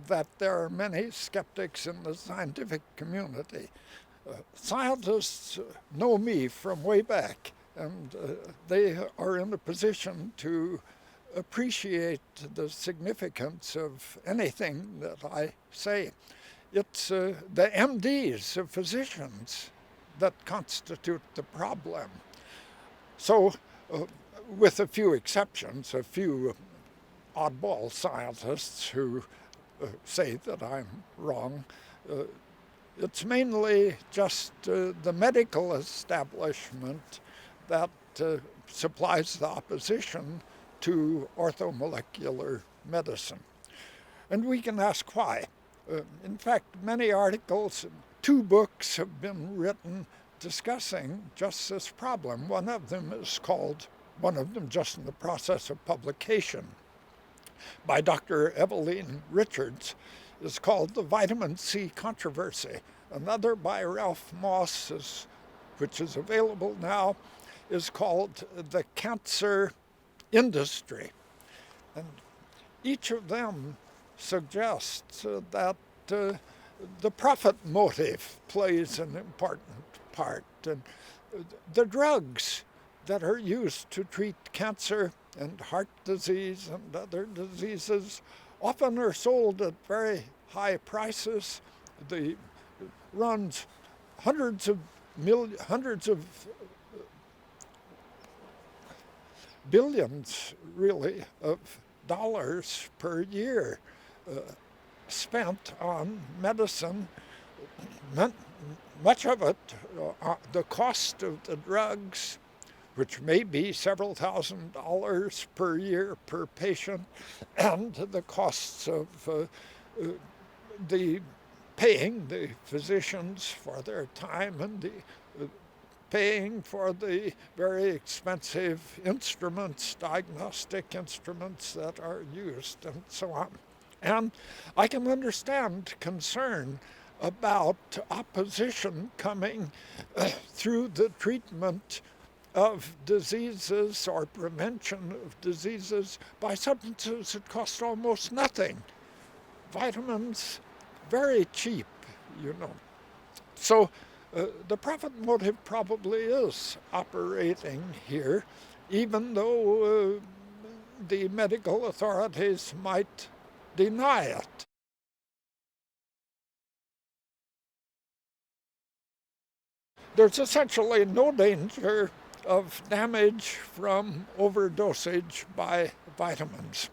that there are many skeptics in the scientific community. Scientists know me from way back, and they are in a position to appreciate the significance of anything that I say. It's the MDs, the physicians, that constitute the problem. So, with a few exceptions, a few oddball scientists who say that I'm wrong, it's mainly just the medical establishment that supplies the opposition to orthomolecular medicine. And we can ask why. In fact, many articles, 2 books have been written discussing just this problem. One of them just in the process of publication, by Dr. Eveline Richards, is called The Vitamin C Controversy. Another by Ralph Moss, which is available now, is called The Cancer Industry. And each of them suggests that the profit motive plays an important part. And the drugs that are used to treat cancer and heart disease and other diseases often are sold at very high prices. They runs hundreds of billions, really, of dollars per year spent on medicine. Much of it, the cost of the drugs, which may be several $1,000s per year per patient, and the costs of the paying the physicians for their time and the paying for the very expensive instruments, diagnostic instruments that are used, and so on. And I can understand concern about opposition coming through the treatment of diseases or prevention of diseases by substances that cost almost nothing. Vitamins, very cheap, you know. So the profit motive probably is operating here, even though the medical authorities might deny it. There's essentially no danger of damage from overdosage by vitamins.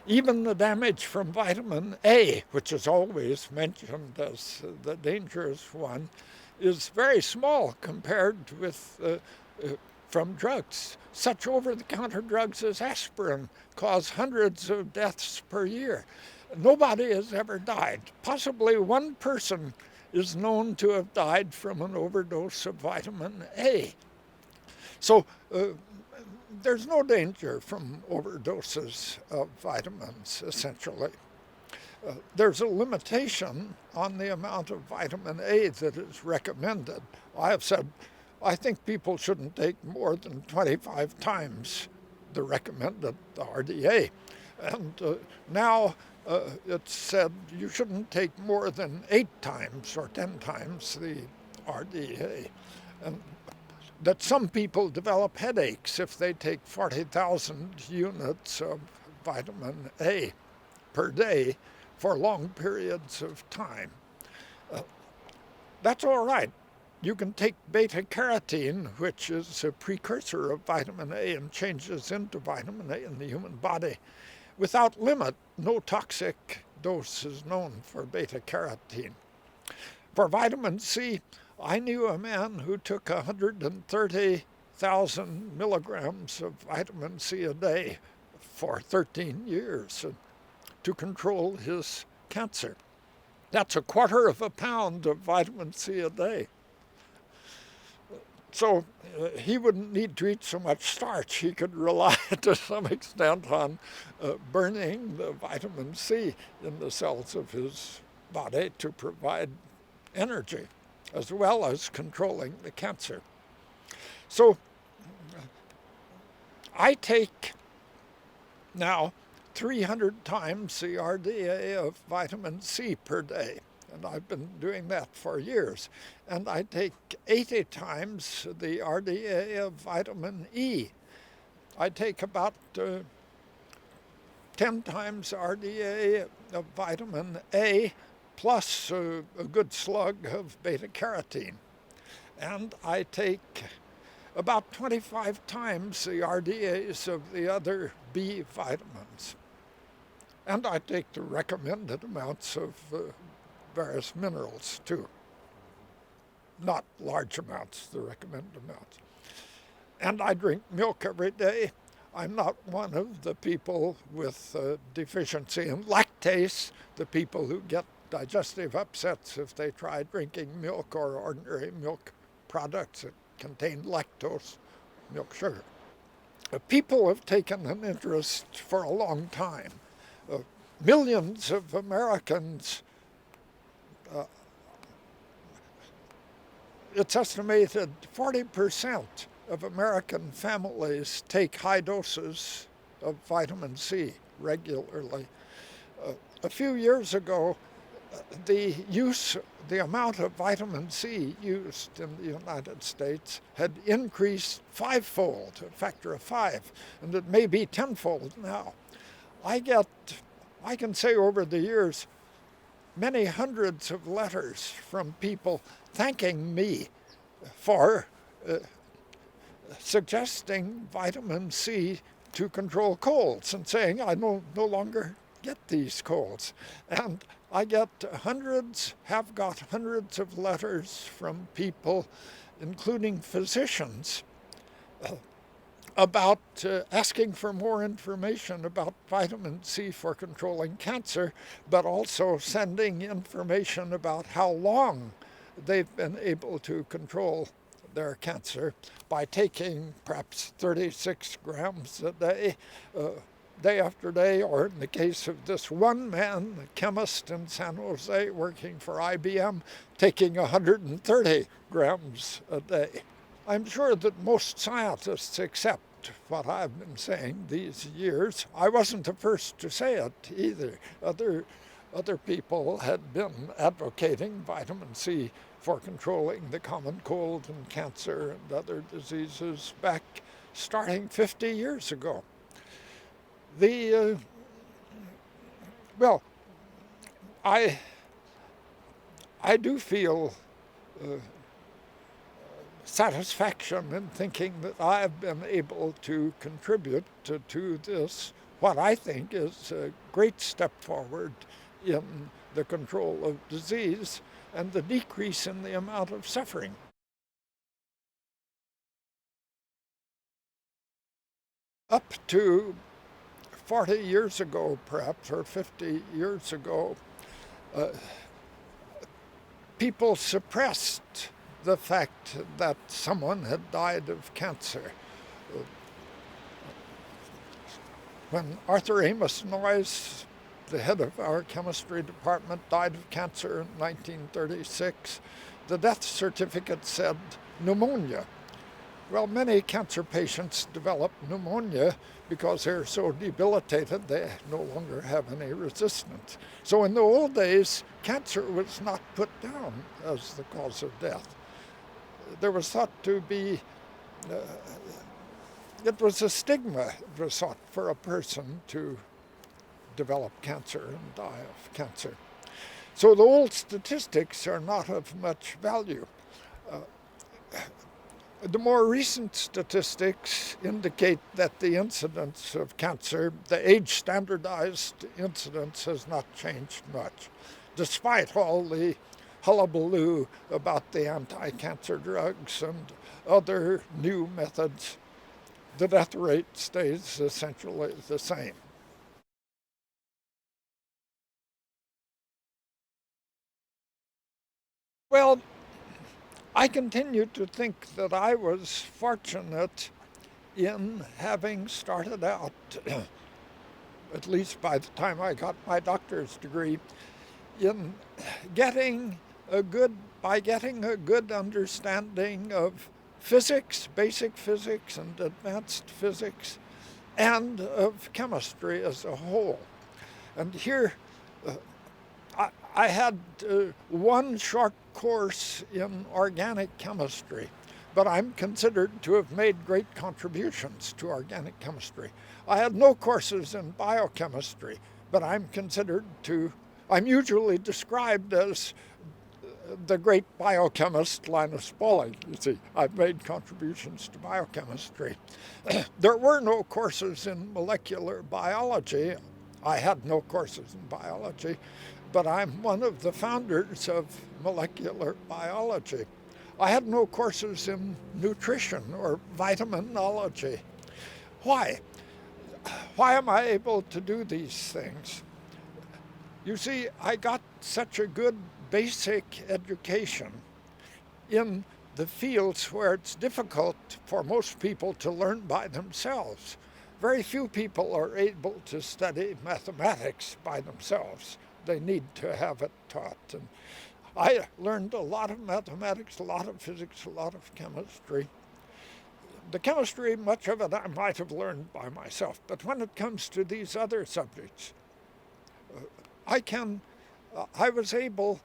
Even the damage from vitamin A, which is always mentioned as the dangerous one, is very small compared with from drugs. Such over-the-counter drugs as aspirin cause hundreds of deaths per year. Nobody has ever died. Possibly one person is known to have died from an overdose of vitamin A. So there's no danger from overdoses of vitamins, essentially. There's a limitation on the amount of vitamin A that is recommended. I have said I think people shouldn't take more than 25 times the recommended RDA. And now it's said you shouldn't take more than 8 times or 10 times the RDA. And that some people develop headaches if they take 40,000 units of vitamin A per day for long periods of time. That's all right. You can take beta-carotene, which is a precursor of vitamin A and changes into vitamin A in the human body. Without limit, no toxic dose is known for beta-carotene. For vitamin C, I knew a man who took 130,000 milligrams of vitamin C a day for 13 years to control his cancer. That's a quarter of a pound of vitamin C a day. So he wouldn't need to eat so much starch. He could rely to some extent on burning the vitamin C in the cells of his body to provide energy, as well as controlling the cancer. So I take now 300 times the RDA of vitamin C per day, and I've been doing that for years. And I take 80 times the RDA of vitamin E. I take about 10 times RDA of vitamin A, plus a good slug of beta-carotene. And I take about 25 times the RDAs of the other B vitamins. And I take the recommended amounts of various minerals, too. Not large amounts, the recommended amounts. And I drink milk every day. I'm not one of the people with deficiency in lactase, the people who get digestive upsets if they try drinking milk or ordinary milk products that contain lactose, milk sugar. People have taken an interest for a long time. Millions of Americans, it's estimated 40% of American families take high doses of vitamin C regularly. A few years ago, the amount of vitamin C used in the United States had increased 5-fold, a factor of 5, and it may be 10-fold now. I can say over the years, many hundreds of letters from people thanking me for suggesting vitamin C to control colds and saying I no longer get these colds. And I get have got hundreds of letters from people, including physicians, about asking for more information about vitamin C for controlling cancer, but also sending information about how long they've been able to control their cancer by taking perhaps 36 grams a day, day after day, or in the case of this one man, a chemist in San Jose working for IBM, taking 130 grams a day. I'm sure that most scientists accept what I've been saying these years. I wasn't the first to say it either. Other people had been advocating vitamin C for controlling the common cold and cancer and other diseases back starting 50 years ago. I do feel satisfaction in thinking that I've been able to contribute to this, what I think is a great step forward in the control of disease and the decrease in the amount of suffering. Up to 40 years ago, perhaps, or 50 years ago, people suppressed the fact that someone had died of cancer. When Arthur Amos Noyes, the head of our chemistry department, died of cancer in 1936, the death certificate said pneumonia. Well, many cancer patients develop pneumonia because they're so debilitated they no longer have any resistance. So in the old days, cancer was not put down as the cause of death. There was thought to be, it was a stigma, it was thought, for a person to develop cancer and die of cancer. So the old statistics are not of much value. The more recent statistics indicate that the incidence of cancer, the age-standardized incidence, has not changed much, despite all the hullabaloo about the anti-cancer drugs and other new methods. The death rate stays essentially the same. Well, I continue to think that I was fortunate in having started out, at least by the time I got my doctor's degree, in getting a good understanding of physics, basic physics and advanced physics, and of chemistry as a whole. And here, I had one short course in organic chemistry, but I'm considered to have made great contributions to organic chemistry. I had no courses in biochemistry, but I'm usually described as the great biochemist Linus Pauling. You see, I've made contributions to biochemistry. There were no courses in molecular biology. I had no courses in biology, but I'm one of the founders of molecular biology. I had no courses in nutrition or vitaminology. Why? Why am I able to do these things? You see, I got such a good basic education in the fields where it's difficult for most people to learn by themselves. Very few people are able to study mathematics by themselves. They need to have it taught. And I learned a lot of mathematics, a lot of physics, a lot of chemistry. The chemistry, much of it I might have learned by myself, but when it comes to these other subjects, I was able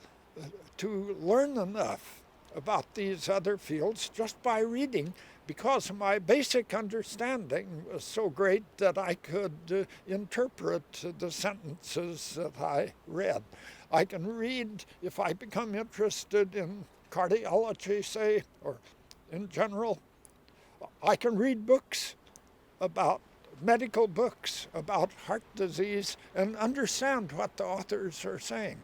to learn enough about these other fields just by reading, because my basic understanding was so great that I could interpret the sentences that I read. I can read, if I become interested in cardiology, say, or in general, I can read medical books about heart disease and understand what the authors are saying.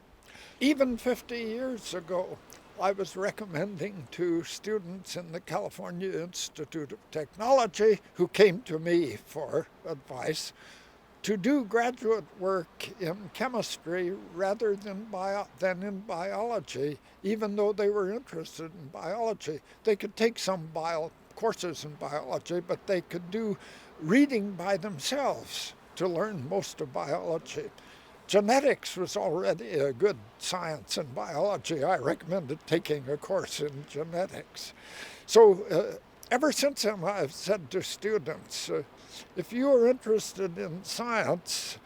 Even 50 years ago, I was recommending to students in the California Institute of Technology who came to me for advice to do graduate work in chemistry rather than in biology, even though they were interested in biology. They could take some courses in biology, but they could do reading by themselves to learn most of biology. Genetics was already a good science in biology. I recommended taking a course in genetics. So ever since then, I've said to students, if you are interested in science,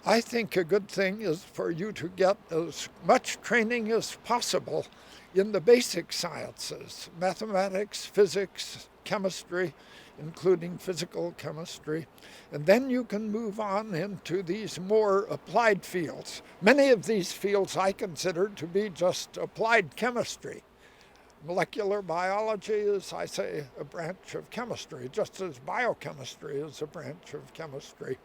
I think a good thing is for you to get as much training as possible in the basic sciences, mathematics, physics, chemistry, including physical chemistry, and then you can move on into these more applied fields. Many of these fields I consider to be just applied chemistry. Molecular biology is, I say, a branch of chemistry, just as biochemistry is a branch of chemistry.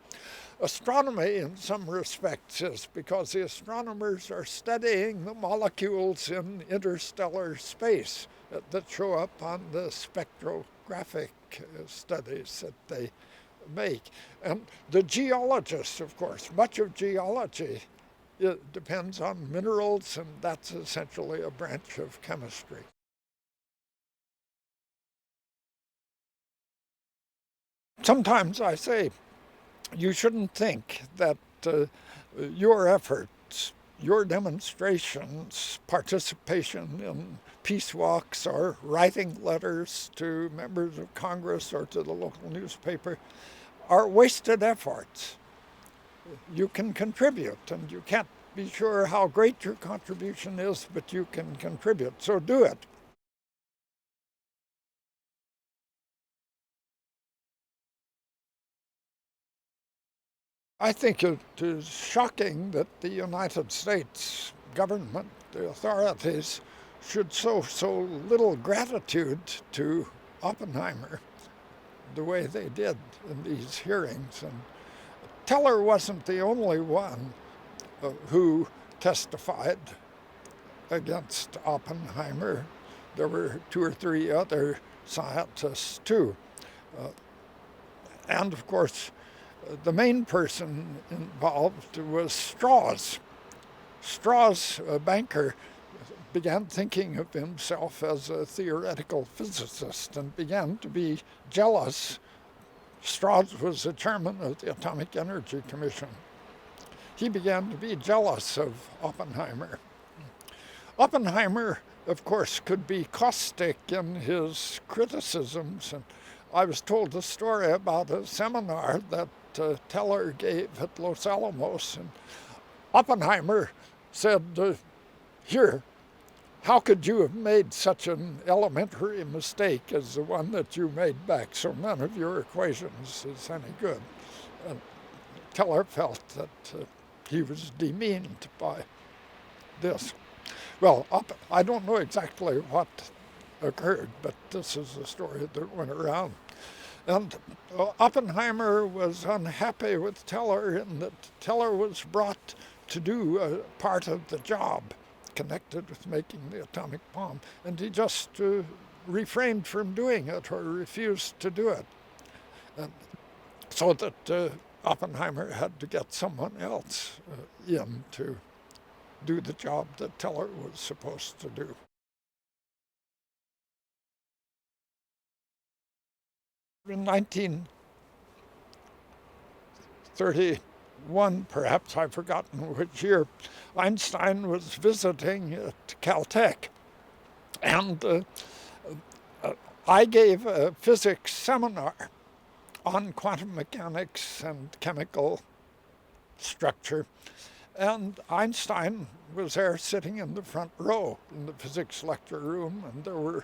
Astronomy, in some respects, is because the astronomers are studying the molecules in interstellar space that show up on the spectrographic studies that they make. And the geologists, of course, much of geology, it depends on minerals, and that's essentially a branch of chemistry. Sometimes I say you shouldn't think that your efforts, your demonstrations, participation in peace walks or writing letters to members of Congress or to the local newspaper are wasted efforts. You can contribute, and you can't be sure how great your contribution is, but you can contribute, so do it. I think it is shocking that the United States government, the authorities, should show so little gratitude to Oppenheimer the way they did in these hearings. And Teller wasn't the only one who testified against Oppenheimer. There were 2 or 3 other scientists too. Uh, and of course, the main person involved was Strauss. Strauss, a banker, began thinking of himself as a theoretical physicist and began to be jealous. Strauss was the chairman of the Atomic Energy Commission. He began to be jealous of Oppenheimer. Oppenheimer, of course, could be caustic in his criticisms. And I was told a story about a seminar that Teller gave at Los Alamos. And Oppenheimer said, here, how could you have made such an elementary mistake as the one that you made back, so none of your equations is any good? And Teller felt that he was demeaned by this. Well, I don't know exactly what occurred, but this is the story that went around. And Oppenheimer was unhappy with Teller in that Teller was brought to do a part of the job connected with making the atomic bomb, and he just refrained from doing it or refused to do it. And so that Oppenheimer had to get someone else in to do the job that Teller was supposed to do. In 1931, perhaps, I've forgotten which year, Einstein was visiting at Caltech, and I gave a physics seminar on quantum mechanics and chemical structure. And Einstein was there sitting in the front row in the physics lecture room, and there were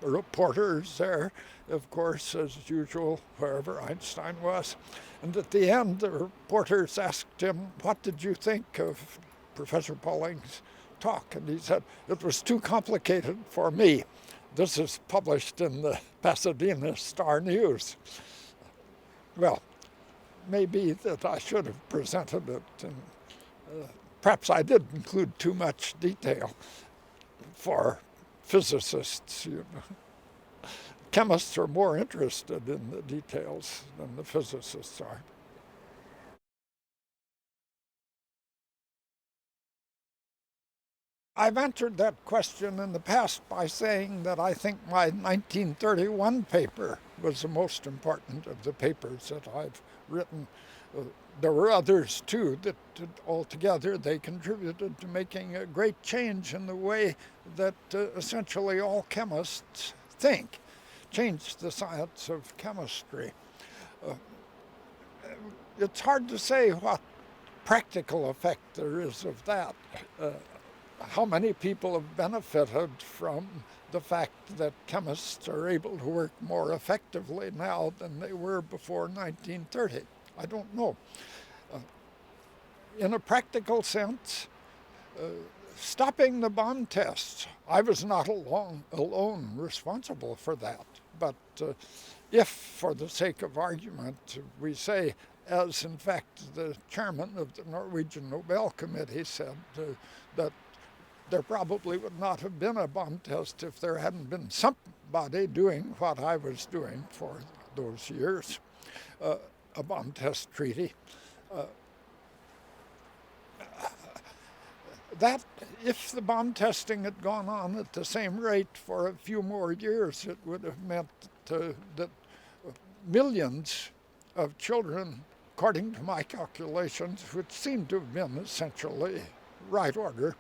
reporters there, of course, as usual, wherever Einstein was. And at the end, the reporters asked him, what did you think of Professor Pauling's talk? And he said, it was too complicated for me. This is published in the Pasadena Star News. Well, maybe that I should have presented it, and perhaps I did include too much detail for physicists. You know. Chemists are more interested in the details than the physicists are. I've answered that question in the past by saying that I think my 1931 paper was the most important of the papers that I've written. There were others too that altogether they contributed to making a great change in the way that essentially all chemists think, changed the science of chemistry. It's hard to say what practical effect there is of that. How many people have benefited from the fact that chemists are able to work more effectively now than they were before 1930? I don't know. In a practical sense, Stopping the bomb tests, I was not alone responsible for that. But if, for the sake of argument, we say, as in fact the chairman of the Norwegian Nobel Committee said, that there probably would not have been a bomb test if there hadn't been somebody doing what I was doing for those years, a bomb test treaty. That, if the bomb testing had gone on at the same rate for a few more years, it would have meant that millions of children, according to my calculations, which seem to have been essentially right order,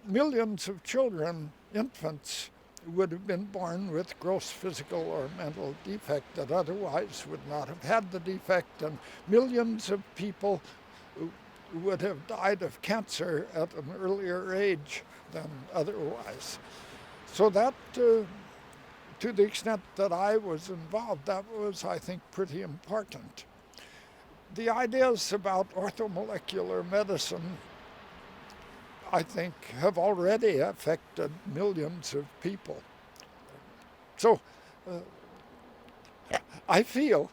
millions of children, infants, would have been born with gross physical or mental defect that otherwise would not have had the defect, and millions of people would have died of cancer at an earlier age than otherwise. So that, to the extent that I was involved, that was, I think, pretty important. The ideas about orthomolecular medicine, I think, have already affected millions of people. So I feel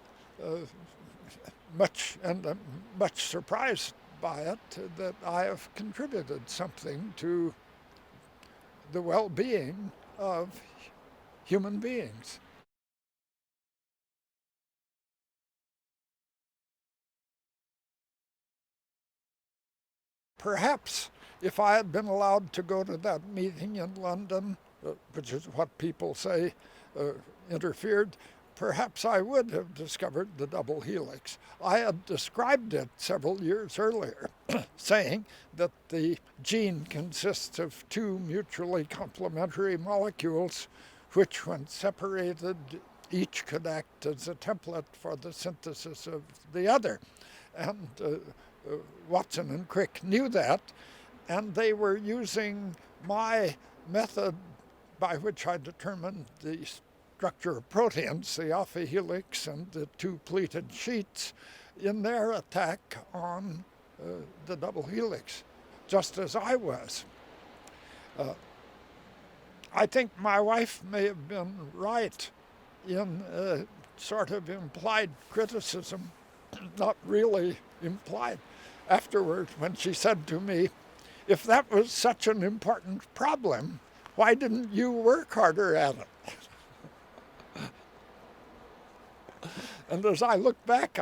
much surprised by it that I have contributed something to the well-being of human beings. Perhaps if I had been allowed to go to that meeting in London, which is what people say interfered, perhaps I would have discovered the double helix. I had described it several years earlier, saying that the gene consists of two mutually complementary molecules, which, when separated, each could act as a template for the synthesis of the other. And Watson and Crick knew that, and they were using my method by which I determined the structure of proteins, the alpha helix and the two pleated sheets, in their attack on the double helix, just as I was. I think my wife may have been right in sort of implied criticism, not really implied, afterward when she said to me, if that was such an important problem, why didn't you work harder at it? And as I look back,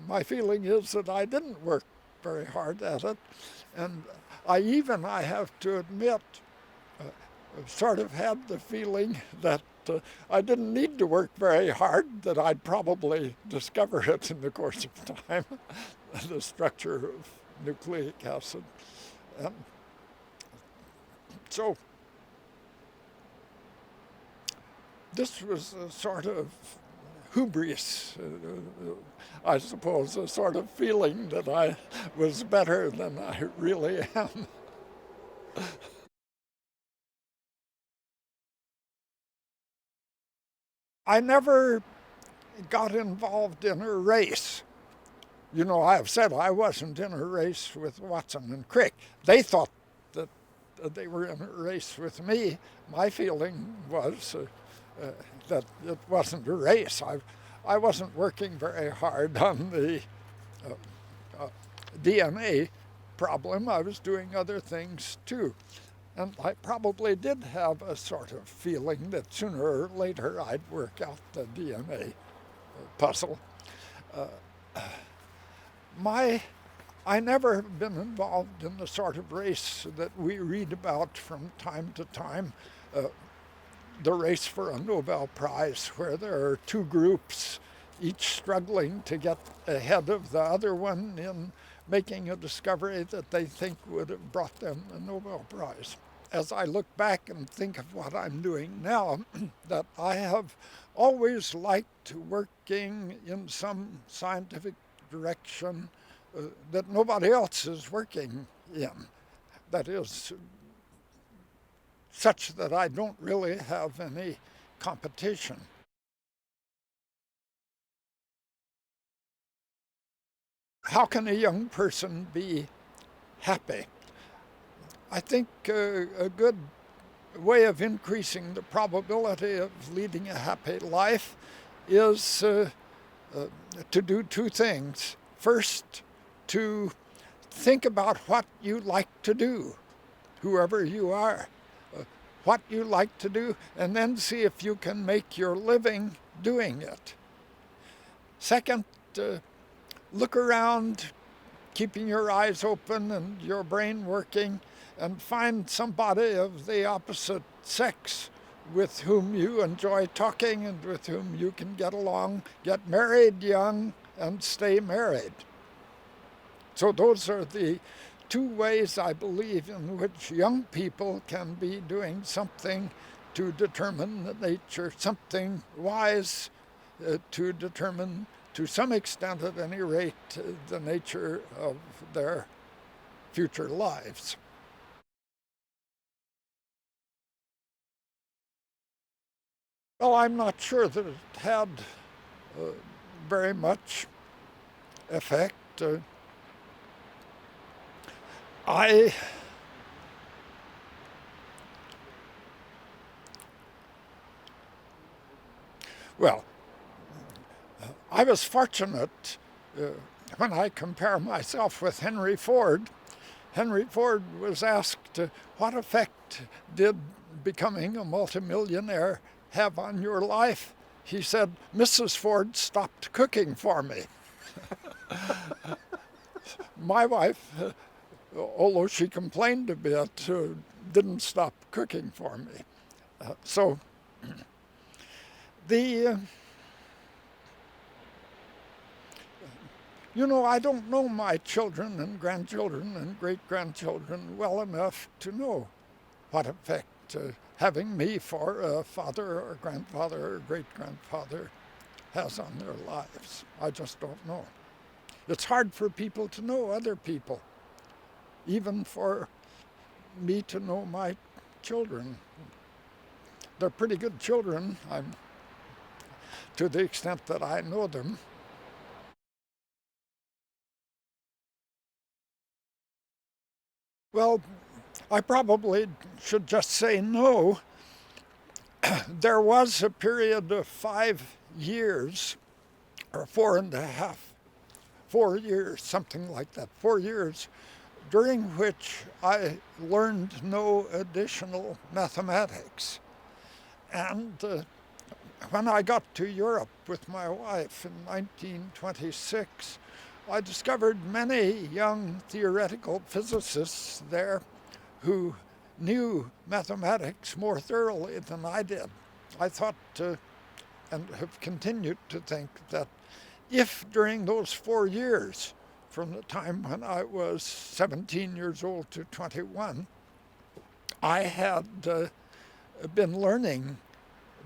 my feeling is that I didn't work very hard at it. And I have to admit, sort of had the feeling that I didn't need to work very hard, that I'd probably discover it in the course of time, the structure of nucleic acid. And so this was a sort of hubris, I suppose, a sort of feeling that I was better than I really am. I never got involved in a race. You know, I have said I wasn't in a race with Watson and Crick. They thought that they were in a race with me. My feeling was that it wasn't a race. I wasn't working very hard on the DNA problem. I was doing other things too. And I probably did have a sort of feeling that sooner or later I'd work out the DNA puzzle. I never have been involved in the sort of race that we read about from time to time, the race for a Nobel Prize, where there are two groups, each struggling to get ahead of the other one in making a discovery that they think would have brought them a Nobel Prize. As I look back and think of what I'm doing now, that I have always liked working in some scientific direction that nobody else is working in. That is, such that I don't really have any competition. How can a young person be happy? I think a good way of increasing the probability of leading a happy life is to do two things. First, to think about what you like to do, whoever you are, what you like to do, and then see if you can make your living doing it. Second, look around, keeping your eyes open and your brain working, and find somebody of the opposite sex with whom you enjoy talking and with whom you can get along, get married young, and stay married. So those are the two ways I believe in which young people can be doing something to determine the nature, something wise to determine, to some extent at any rate, the nature of their future lives. Well, I'm not sure that it had very much effect. I Well, I was fortunate when I compare myself with Henry Ford. Henry Ford was asked, what effect did becoming a multimillionaire have on your life? He said, Mrs. Ford stopped cooking for me. My wife, although she complained a bit, didn't stop cooking for me. So the I don't know my children and grandchildren and great-grandchildren well enough to know what effect having me for a father or grandfather or great-grandfather has on their lives. I just don't know. It's hard for people to know other people, even for me to know my children. They're pretty good children, to the extent that I know them. Well, I probably should just say no. There was a period of 5 years, or 4.5, 4 years, something like that, 4 years, during which I learned no additional mathematics. And when I got to Europe with my wife in 1926, I discovered many young theoretical physicists there who knew mathematics more thoroughly than I did. I thought, and have continued to think, that if during those 4 years, from the time when I was 17 years old to 21, I had been learning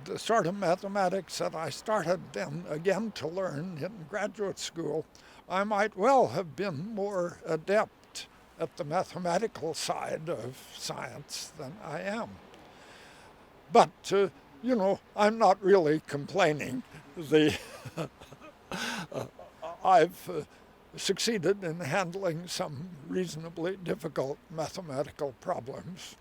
the sort of mathematics that I started then again to learn in graduate school, I might well have been more adept at the mathematical side of science than I am. But, I'm not really complaining. I've succeeded in handling some reasonably difficult mathematical problems.